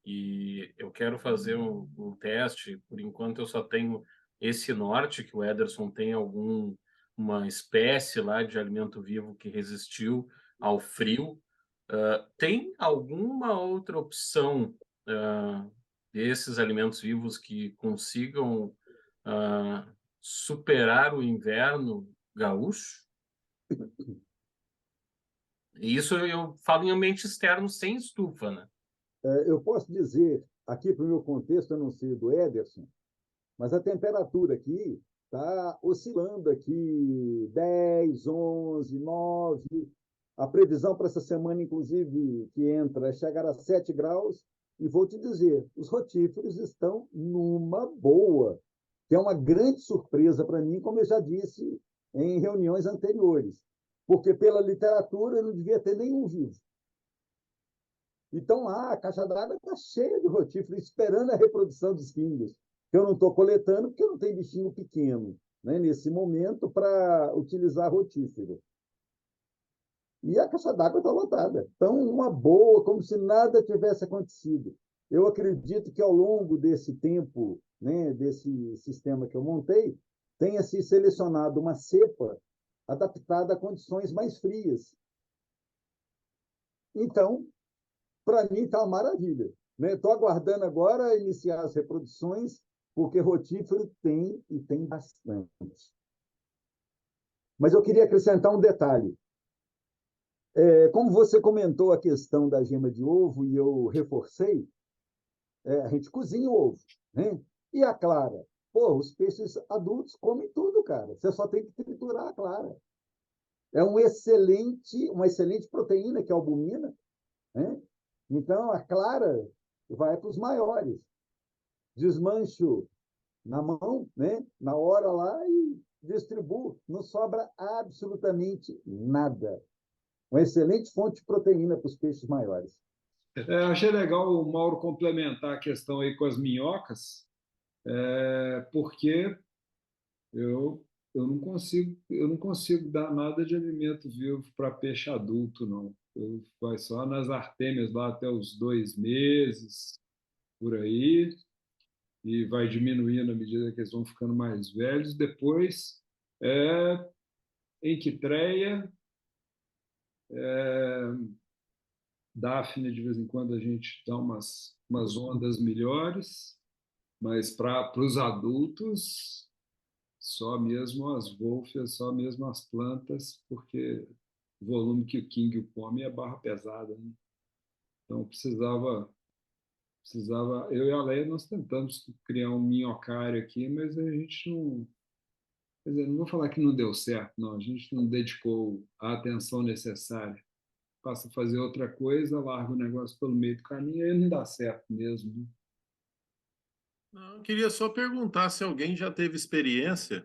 e eu quero fazer um teste. Por enquanto eu só tenho esse norte, que o Ederson tem uma espécie lá de alimento vivo que resistiu ao frio. Tem alguma outra opção desses alimentos vivos que consigam superar o inverno gaúcho? E isso eu falo em ambiente externo sem estufa, né? Eu posso dizer, aqui para o meu contexto, eu não sei do Ederson, mas a temperatura aqui está oscilando aqui 10, 11, 9. A previsão para essa semana, inclusive, que entra, é chegar a 7 graus. E vou te dizer, os rotíferos estão numa boa, que é uma grande surpresa para mim, como eu já disse em reuniões anteriores, porque pela literatura eu não devia ter nenhum vivo. Então lá a caixa d'água está cheia de rotíferos, esperando a reprodução dos quingos, que eu não estou coletando porque eu não tenho bichinho pequeno, né, nesse momento para utilizar rotífero. E a caixa d'água está lotada. Então, uma boa, como se nada tivesse acontecido. Eu acredito que ao longo desse tempo, né, desse sistema que eu montei, tenha se selecionado uma cepa adaptada a condições mais frias. Então, para mim, está uma maravilha. Estou aguardando agora iniciar as reproduções, porque rotífero tem, e tem bastante. Mas eu queria acrescentar um detalhe. Como você comentou a questão da gema de ovo, e eu reforcei, a gente cozinha o ovo, né? E a clara? Pô, os peixes adultos comem tudo, cara. Você só tem que triturar a clara. É uma excelente proteína, que é a albumina, né? Então, a clara vai para os maiores. Desmancho na mão, né? Na hora lá, e distribuo. Não sobra absolutamente nada. Uma excelente fonte de proteína para os peixes maiores. Achei legal o Mauro complementar a questão aí com as minhocas, porque eu não consigo dar nada de alimento vivo para peixe adulto, não. Vai só nas artêmias lá até os 2 meses, por aí, e vai diminuindo à medida que eles vão ficando mais velhos. Depois, Equitreia, Daphne, de vez em quando a gente dá umas ondas melhores, mas para os adultos, só mesmo as wolfias, só mesmo as plantas, porque o volume que o king come é barra pesada, né? Então eu e a Leia nós tentamos criar um minhocário aqui, mas a gente não, quer dizer, não vou falar que não deu certo, não, a gente não dedicou a atenção necessária. Passa a fazer outra coisa, larga o negócio pelo meio do caminho, aí não dá certo mesmo, né? Não, eu queria só perguntar se alguém já teve experiência.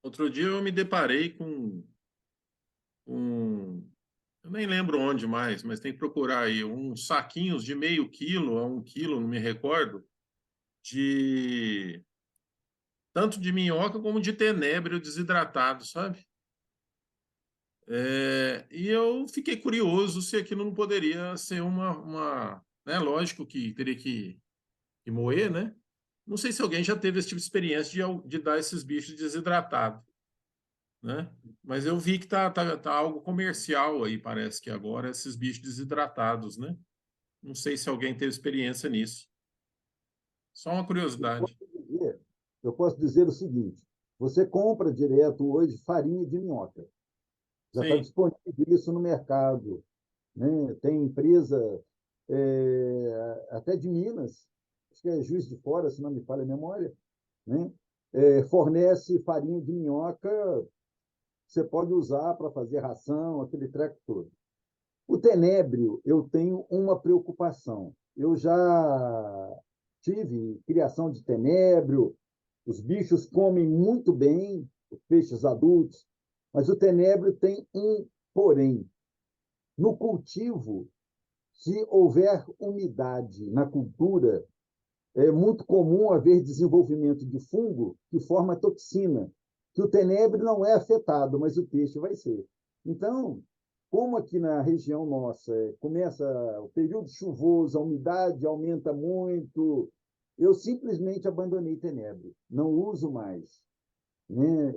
Outro dia eu me deparei com eu nem lembro onde mais, mas tem que procurar aí, uns saquinhos de meio quilo a 1 quilo, não me recordo, de tanto de minhoca como de tenebro desidratado, sabe? E eu fiquei curioso se aquilo não poderia ser né? Lógico que teria que moer, né? Não sei se alguém já teve esse tipo de experiência de dar esses bichos desidratados, né? Mas eu vi que tá algo comercial aí, parece que agora, esses bichos desidratados, né? Não sei se alguém teve experiência nisso. Só uma curiosidade. Eu posso dizer o seguinte: você compra direto hoje farinha de minhoca. Já está Sim. disponível isso no mercado, né? Tem empresa até de Minas, acho que é Juiz de Fora, se não me falha a memória, né? Fornece farinha de minhoca, você pode usar para fazer ração, aquele treco todo. O tenébrio, eu tenho uma preocupação. Eu já tive criação de tenébrio, os bichos comem muito bem, os peixes adultos, mas o tenébrio tem um porém. No cultivo, se houver umidade na cultura, é muito comum haver desenvolvimento de fungo que forma toxina, que o tenebro não é afetado, mas o peixe vai ser. Então, como aqui na região nossa começa o período chuvoso, a umidade aumenta muito, eu simplesmente abandonei Tenebro, não uso mais, né?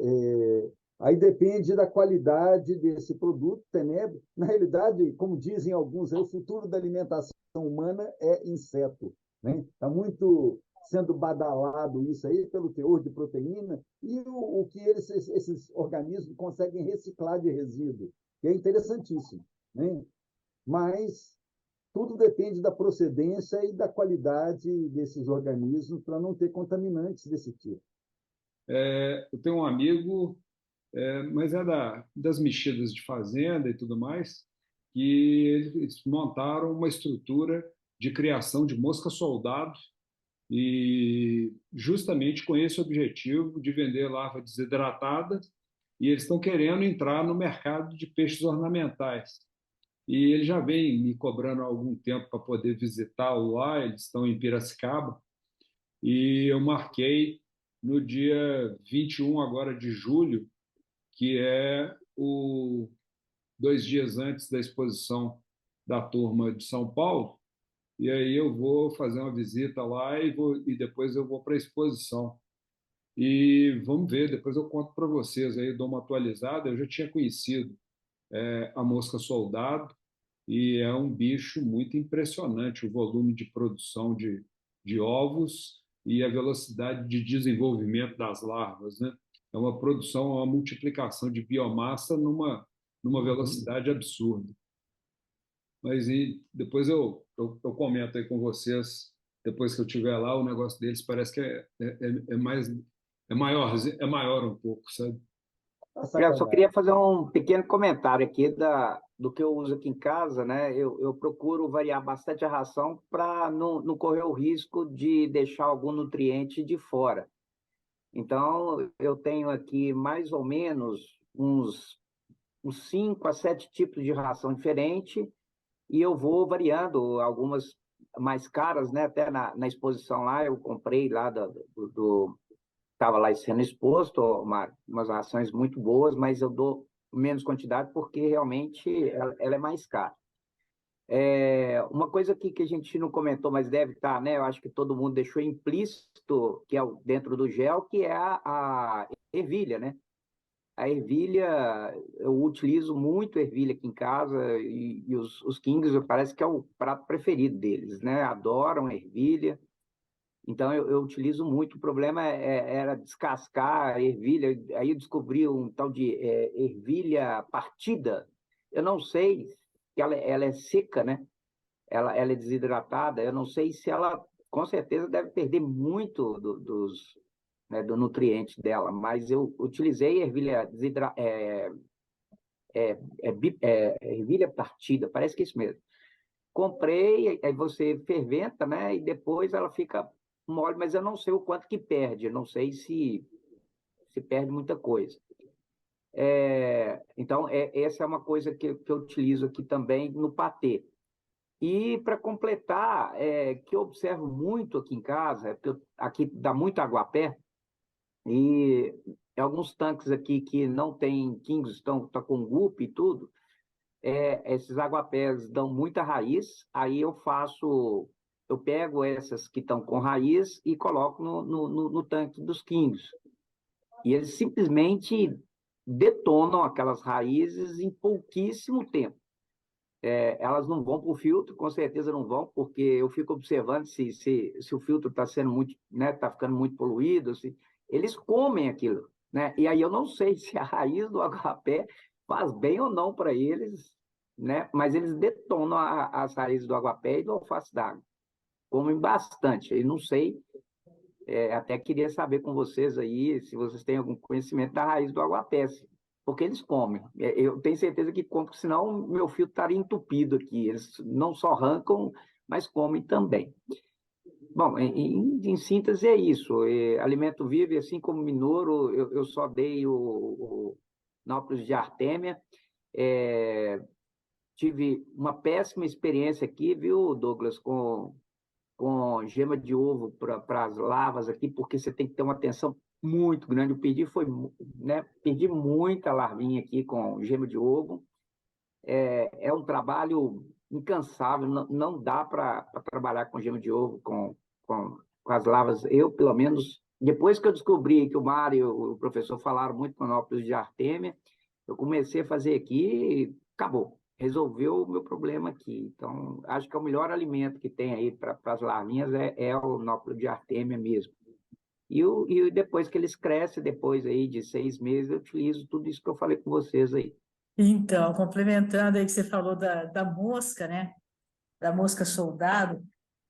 Aí depende da qualidade desse produto, Tenebro. Na realidade, como dizem alguns, o futuro da alimentação humana é inseto, né? Está muito sendo badalado isso aí pelo teor de proteína e o que esses organismos conseguem reciclar de resíduo, que é interessantíssimo, né? Mas tudo depende da procedência e da qualidade desses organismos para não ter contaminantes desse tipo. Eu tenho um amigo, mas é das mexidas de fazenda e tudo mais, que eles montaram uma estrutura de criação de mosca-soldado e justamente com esse objetivo de vender larva desidratada, e eles estão querendo entrar no mercado de peixes ornamentais. E ele já vem me cobrando há algum tempo para poder visitá-lo lá, eles estão em Piracicaba, e eu marquei no dia 21 agora de julho, que é 2 dias antes da exposição da turma de São Paulo, e aí eu vou fazer uma visita lá e depois eu vou para a exposição. E vamos ver, depois eu conto para vocês aí, dou uma atualizada. Eu já tinha conhecido a mosca soldado e é um bicho muito impressionante, o volume de produção de ovos e a velocidade de desenvolvimento das larvas, né? É uma produção, uma multiplicação de biomassa numa velocidade absurda. Mas depois eu comento aí com vocês, depois que eu estiver lá, o negócio deles parece que é maior um pouco, sabe? Eu só queria fazer um pequeno comentário aqui do que eu uso aqui em casa, né? Eu procuro variar bastante a ração para não correr o risco de deixar algum nutriente de fora. Então, eu tenho aqui mais ou menos uns 5 a 7 tipos de ração diferente e eu vou variando algumas mais caras, né? Até na exposição lá, eu comprei lá estava lá sendo exposto, umas rações muito boas, mas eu dou menos quantidade porque realmente ela é mais cara. Uma coisa aqui que a gente não comentou, mas deve estar, né? Eu acho que todo mundo deixou implícito, que é dentro do gel, que é a ervilha, né? A ervilha, eu utilizo muito ervilha aqui em casa e os Kings parece que é o prato preferido deles, né? Adoram ervilha. Então, eu utilizo muito. O problema era descascar a ervilha. Aí eu descobri um tal de ervilha partida. Eu não sei se ela é seca, né? Ela é desidratada. Eu não sei se ela, com certeza, deve perder muito do nutriente dela. Mas eu utilizei ervilha ervilha partida. Parece que é isso mesmo. Comprei, aí você ferventa, né? E depois ela fica mole, mas eu não sei o quanto que perde, eu não sei se perde muita coisa. Então, essa é uma coisa que eu utilizo aqui também no patê. E, para completar, que eu observo muito aqui em casa, porque aqui dá muito aguapé, e alguns tanques aqui que não tem Kings, estão com gupe e tudo, esses aguapés dão muita raiz, aí eu pego essas que estão com raiz e coloco no tanque dos Kings. E eles simplesmente detonam aquelas raízes em pouquíssimo tempo. Elas não vão para o filtro, com certeza não vão, porque eu fico observando se o filtro está sendo muito, né, está ficando muito poluído, eles comem aquilo, né? E aí eu não sei se a raiz do aguapé faz bem ou não para eles, né? Mas eles detonam as raízes do aguapé e do alface d'água. Comem bastante. Eu não sei, até queria saber com vocês aí se vocês têm algum conhecimento da raiz do aguapé, porque eles comem. Eu tenho certeza que comem, porque senão meu filtro estaria entupido aqui. Eles não só arrancam, mas comem também. Bom, em síntese é isso. Alimento vivo, assim como Minoro, eu só dei o Nautilus de Artemia. Tive uma péssima experiência aqui, viu, Douglas, com gema de ovo para as larvas aqui, porque você tem que ter uma atenção muito grande. Eu perdi muita larvinha aqui com gema de ovo. é um trabalho incansável, não dá para trabalhar com gema de ovo, com as larvas. Eu, pelo menos, depois que eu descobri que o Mário e o professor falaram muito monópolis de artêmia, eu comecei a fazer aqui e acabou. Resolveu o meu problema aqui. Então, acho que é o melhor alimento que tem aí para as larvinhas é o monópolo de artêmia mesmo. E depois que eles crescem, depois aí de 6 meses, eu utilizo tudo isso que eu falei com vocês aí. Então, complementando aí que você falou da mosca, né? Da mosca soldado,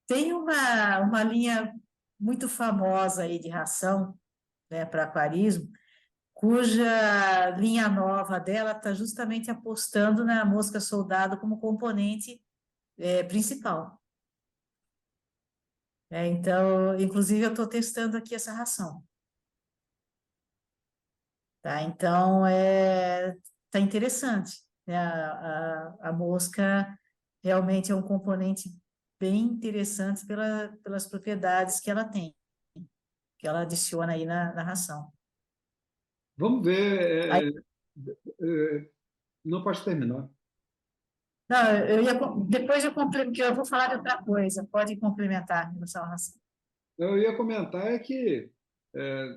tem uma linha muito famosa aí de ração, né, para aquarismo, cuja linha nova dela está justamente apostando na mosca soldado como componente principal. Então, inclusive, eu estou testando aqui essa ração. Tá? Então, tá interessante, né? A mosca realmente é um componente bem interessante pelas propriedades que ela tem, que ela adiciona aí na ração. Vamos ver. Aí, Não pode terminar. não, depois eu complemento, porque eu vou falar de outra coisa, pode complementar em relação à ração. Eu ia comentar é que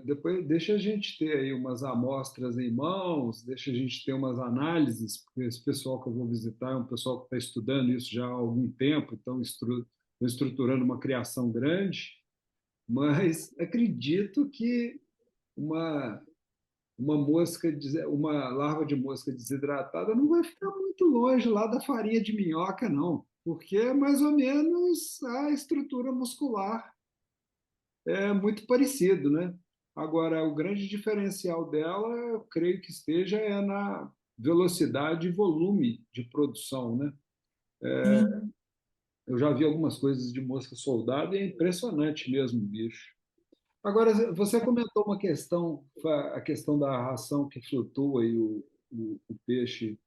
depois deixa a gente ter aí umas amostras em mãos, deixa a gente ter umas análises, porque esse pessoal que eu vou visitar é um pessoal que está estudando isso já há algum tempo, então estruturando uma criação grande, mas acredito que uma, uma larva de mosca desidratada não vai ficar muito longe lá da farinha de minhoca, não, porque é mais ou menos a estrutura muscular é muito parecido, né? Agora, o grande diferencial dela, eu creio que esteja na velocidade e volume de produção, né? Sim. Eu já vi algumas coisas de mosca soldado e é impressionante mesmo o bicho. Agora, você comentou uma questão, a questão da ração que flutua e o peixe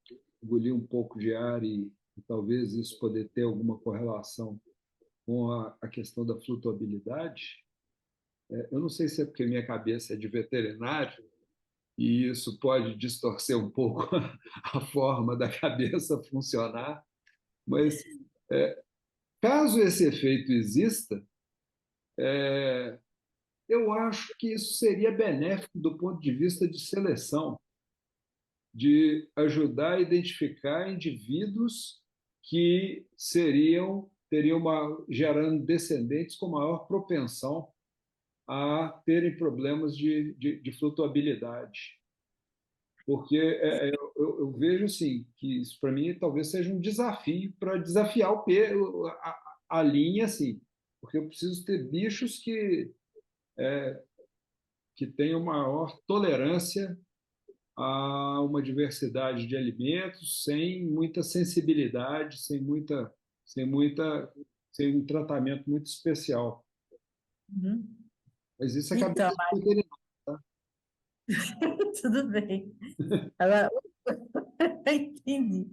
engolir um pouco de ar e talvez isso poder ter alguma correlação com a questão da flutuabilidade. Eu não sei se é porque minha cabeça é de veterinário e isso pode distorcer um pouco a forma da cabeça funcionar, mas caso esse efeito exista, eu acho que isso seria benéfico do ponto de vista de seleção, de ajudar a identificar indivíduos que gerando descendentes com maior propensão a terem problemas de flutuabilidade. Porque eu vejo assim, que isso para mim talvez seja um desafio para desafiar a linha, assim, porque eu preciso ter bichos que tenham maior tolerância a uma diversidade de alimentos, sem muita sensibilidade, sem sem um tratamento muito especial. Uhum. Mas isso é Então, cabeça do veterinário. tudo bem. Agora, entendi.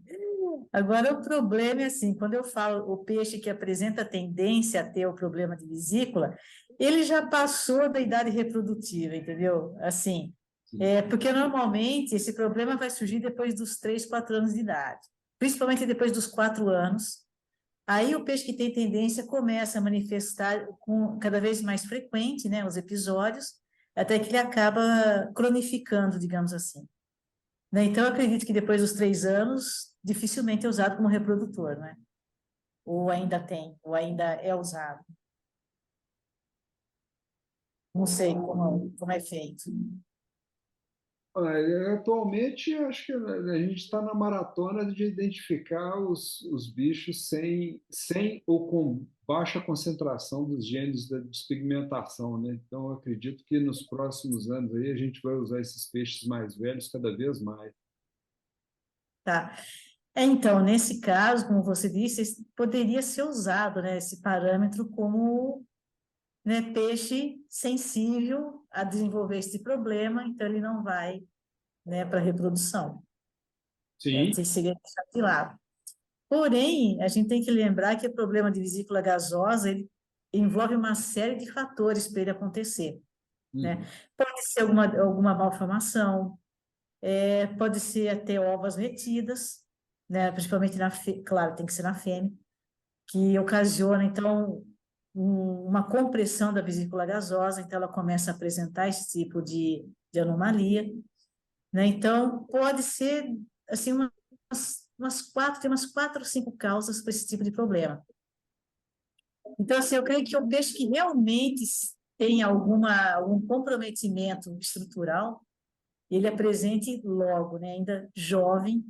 Agora, o problema é assim, quando eu falo o peixe que apresenta tendência a ter o problema de vesícula, ele já passou da idade reprodutiva, entendeu? Assim, porque normalmente esse problema vai surgir depois dos 3, 4 anos de idade, principalmente depois dos 4 anos. Aí o peixe que tem tendência começa a manifestar com cada vez mais frequente, né, os episódios, até que ele acaba cronificando, digamos assim. Né? Então, eu acredito que depois dos 3 anos, dificilmente é usado como reprodutor, né? Ou ainda tem, ou ainda é usado. Não sei como é feito. Atualmente, acho que a gente está na maratona de identificar os bichos sem ou com baixa concentração dos genes da despigmentação, né? Então, eu acredito que nos próximos anos aí a gente vai usar esses peixes mais velhos cada vez mais. Tá. Então, nesse caso, como você disse, poderia ser usado, né, esse parâmetro como, né, peixe sensível a desenvolver esse problema, então ele não vai, né, para reprodução. Sim. Seria deixado de lado. Porém, a gente tem que lembrar que o problema de vesícula gasosa, ele envolve uma série de fatores para ele acontecer, né? Pode ser alguma malformação, pode ser até ovas retidas, né, principalmente claro, tem que ser na fêmea, que ocasiona, então, uma compressão da vesícula gasosa, então ela começa a apresentar esse tipo de anomalia, né? Então, pode ser, assim, tem umas 4 ou 5 causas para esse tipo de problema. Então, assim, eu creio que o peixe que realmente tem algum comprometimento estrutural, ele apresente logo, né, ainda jovem,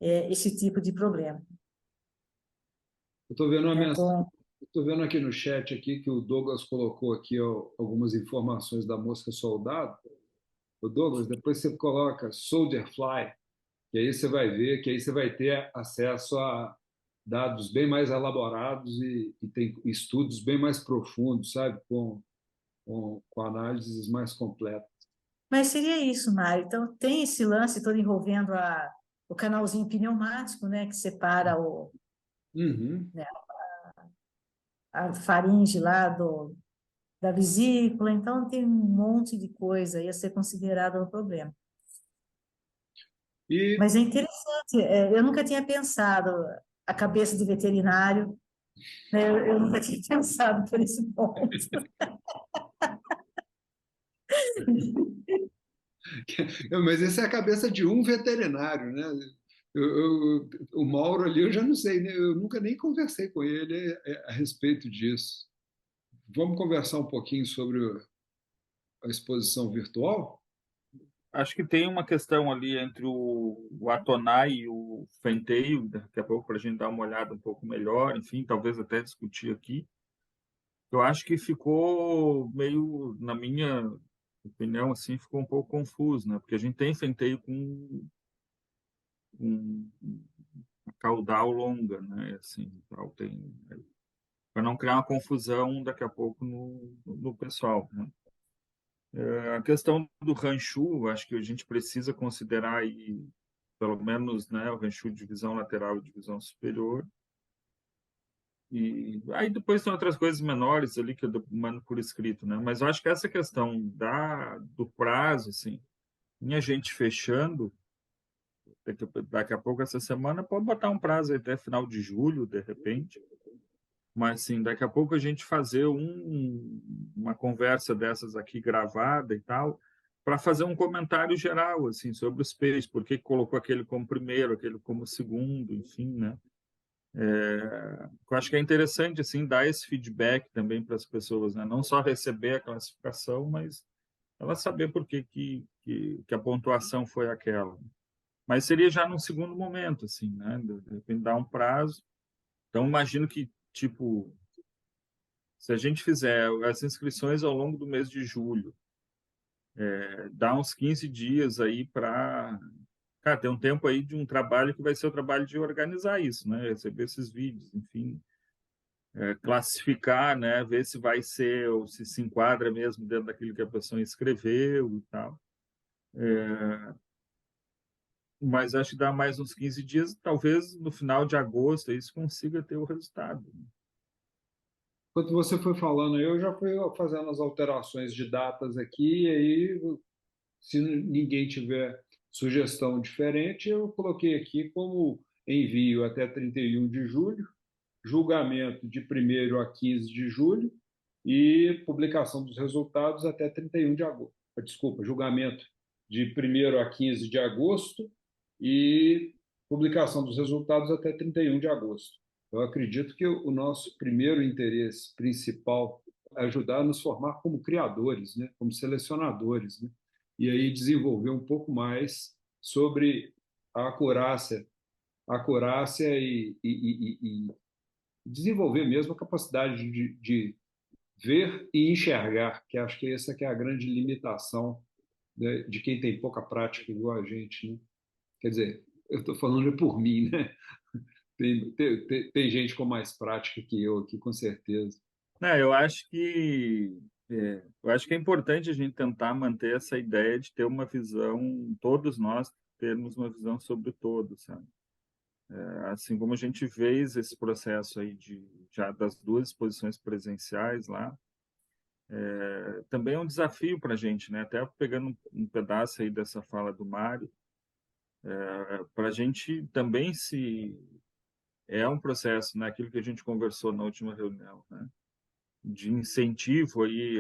esse tipo de problema. Eu estou vendo uma Né, mensagem, estou vendo aqui no chat aqui que o Douglas colocou aqui algumas informações da mosca soldado. O Douglas, depois você coloca Soldier Fly, que aí você vai ver, que aí você vai ter acesso a dados bem mais elaborados e tem estudos bem mais profundos, sabe, com análises mais completas. Mas seria isso, Mário. Então, tem esse lance todo envolvendo o canalzinho pneumático, né, que separa Uhum. né, a faringe lá da vesícula. Então, tem um monte de coisa aí a ser considerado no problema. E Mas é interessante, eu nunca tinha pensado a cabeça de veterinário, né, eu nunca tinha pensado por esse ponto. Mas essa é a cabeça de um veterinário, né? O Mauro ali, eu já não sei, né? Eu nunca nem conversei com ele a respeito disso. Vamos conversar um pouquinho sobre a exposição virtual? Acho que tem uma questão ali entre o Atonai e o Fenteio, daqui a pouco para a gente dar uma olhada um pouco melhor, enfim, talvez até discutir aqui. Eu acho que ficou meio, na minha opinião, assim, ficou um pouco confuso, né? Porque a gente tem Fenteio com uma caudal longa, né? Assim, tal, tem para não criar uma confusão daqui a pouco no pessoal, né? A questão do ranchu, acho que a gente precisa considerar aí, pelo menos, né, o ranchu de divisão lateral e divisão superior. E aí depois tem outras coisas menores ali que eu mando por escrito, né? Mas eu acho que essa questão do prazo, assim, minha gente fechando, daqui a pouco essa semana pode botar um prazo aí até final de julho, de repente. Mas, assim, daqui a pouco a gente fazer uma conversa dessas aqui gravada e tal, para fazer um comentário geral, assim, sobre os peixes, por que colocou aquele como primeiro, aquele como segundo, enfim, né? Eu acho que é interessante, assim, dar esse feedback também para as pessoas, né? Não só receber a classificação, mas ela saber por que a pontuação foi aquela. Mas seria já num segundo momento, assim, né? De repente dar um prazo. Então, imagino que, tipo, se a gente fizer as inscrições ao longo do mês de julho, dá uns 15 dias aí para... Cara, tem um tempo aí de um trabalho que vai ser o trabalho de organizar isso, né? Receber esses vídeos, enfim, classificar, né? Ver se vai ser ou se enquadra mesmo dentro daquilo que a pessoa escreveu e tal. Mas acho que dá mais uns 15 dias, talvez no final de agosto aí se consiga ter o resultado. Enquanto você foi falando, eu já fui fazendo as alterações de datas aqui, e aí, se ninguém tiver sugestão diferente, eu coloquei aqui como envio até 31 de julho, julgamento de 1º a 15 de julho e publicação dos resultados até 31 de agosto. Desculpa, julgamento de 1º a 15 de agosto e publicação dos resultados até 31 de agosto. Eu acredito que o nosso primeiro interesse principal é ajudar a nos formar como criadores, né? Como selecionadores, né? E aí desenvolver um pouco mais sobre a acurácia e desenvolver mesmo a capacidade de ver e enxergar, que acho que essa que é a grande limitação, né, de quem tem pouca prática igual a gente, né? Quer dizer, eu estou falando por mim, né? Tem gente com mais prática que eu aqui, com certeza. Eu acho que é importante a gente tentar manter essa ideia de ter uma visão, todos nós termos uma visão sobre o todo, sabe? Assim como a gente fez esse processo aí já das 2 exposições presenciais lá, também é um desafio para a gente, né? Até pegando um pedaço aí dessa fala do Mário, para a gente também se... É um processo, né? Aquilo que a gente conversou na última reunião, né? De incentivo aí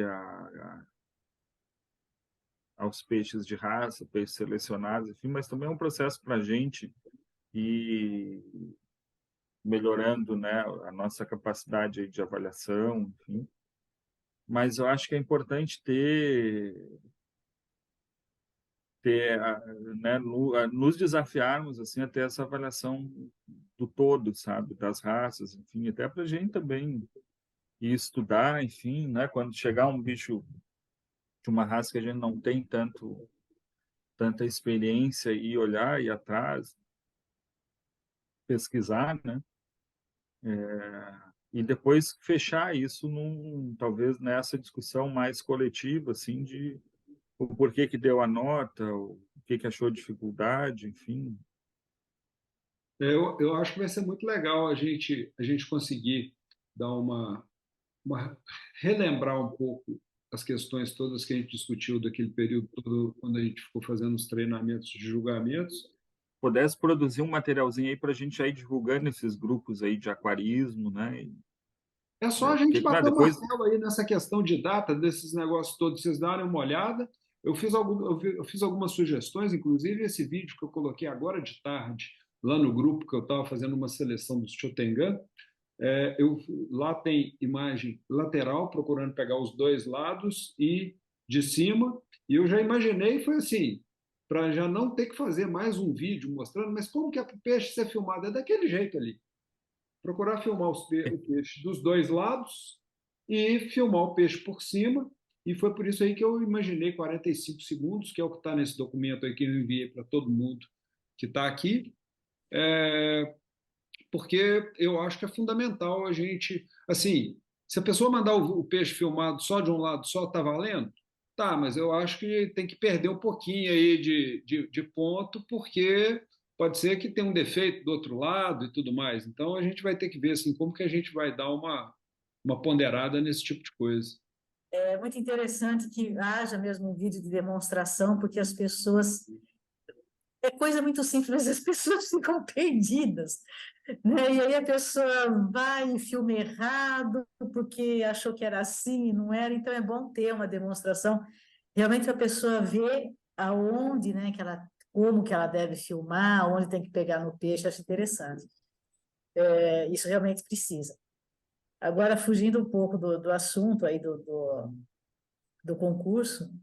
aos peixes de raça, peixes selecionados, enfim, mas também é um processo para a gente ir melhorando, né, a nossa capacidade aí de avaliação, enfim. Mas eu acho que é importante né, nos desafiarmos assim a ter essa avaliação do todo, sabe, das raças, enfim, até para a gente também ir estudar, enfim, né, quando chegar um bicho de uma raça que a gente não tem tanta experiência e olhar e ir atrás, pesquisar, né, e depois fechar isso talvez nessa discussão mais coletiva, assim, de o porquê que deu a nota, o que achou dificuldade, enfim. Eu acho que vai ser muito legal a gente conseguir dar relembrar um pouco as questões todas que a gente discutiu daquele período todo, quando a gente ficou fazendo os treinamentos de julgamentos. Pudesse produzir um materialzinho aí para a gente ir divulgando esses grupos aí de aquarismo, né? É só a gente bater o depois... martelo aí nessa questão de data, desses negócios todos, vocês darem uma olhada. Eu fiz algumas sugestões, inclusive esse vídeo que eu coloquei agora de tarde, lá no grupo, que eu estava fazendo uma seleção dos Chotengan. Lá tem imagem lateral, procurando pegar os dois lados e de cima, e eu já imaginei, foi assim, para já não ter que fazer mais um vídeo mostrando, mas como que é para o peixe ser filmado? É daquele jeito ali. Procurar filmar o peixe dos dois lados e filmar o peixe por cima, e foi por isso aí que eu imaginei 45 segundos, que é o que está nesse documento aí que eu enviei para todo mundo que está aqui, porque eu acho que é fundamental a gente, assim, se a pessoa mandar o peixe filmado só de um lado só, está valendo? Tá, mas eu acho que tem que perder um pouquinho aí de ponto, porque pode ser que tenha um defeito do outro lado e tudo mais. Então, a gente vai ter que ver assim, como que a gente vai dar uma ponderada nesse tipo de coisa. É muito interessante que haja mesmo um vídeo de demonstração, porque as pessoas... É coisa muito simples, mas as pessoas ficam perdidas, né? E aí a pessoa vai em filme errado, porque achou que era assim e não era. Então, é bom ter uma demonstração, realmente a pessoa vê aonde, né, como que ela deve filmar, onde tem que pegar no peixe, acho interessante. Isso realmente precisa. Agora, fugindo um pouco do assunto aí do concurso,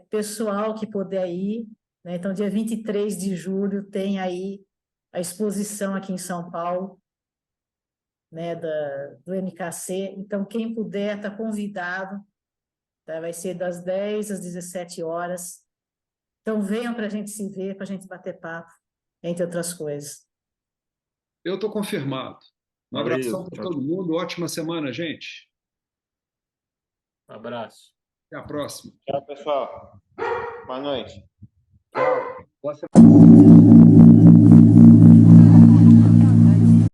pessoal que puder ir, né? Então, dia 23 de julho tem aí a exposição aqui em São Paulo, né, do MKC. Então, quem puder, está convidado, tá? Vai ser das 10 às 17 horas. Então, venham para a gente se ver, para a gente bater papo, entre outras coisas. Eu estou confirmado. Um abração para todo mundo. Ótima semana, gente. Um abraço. Até a próxima. Tchau, pessoal. Boa noite. Tchau. Boa semana.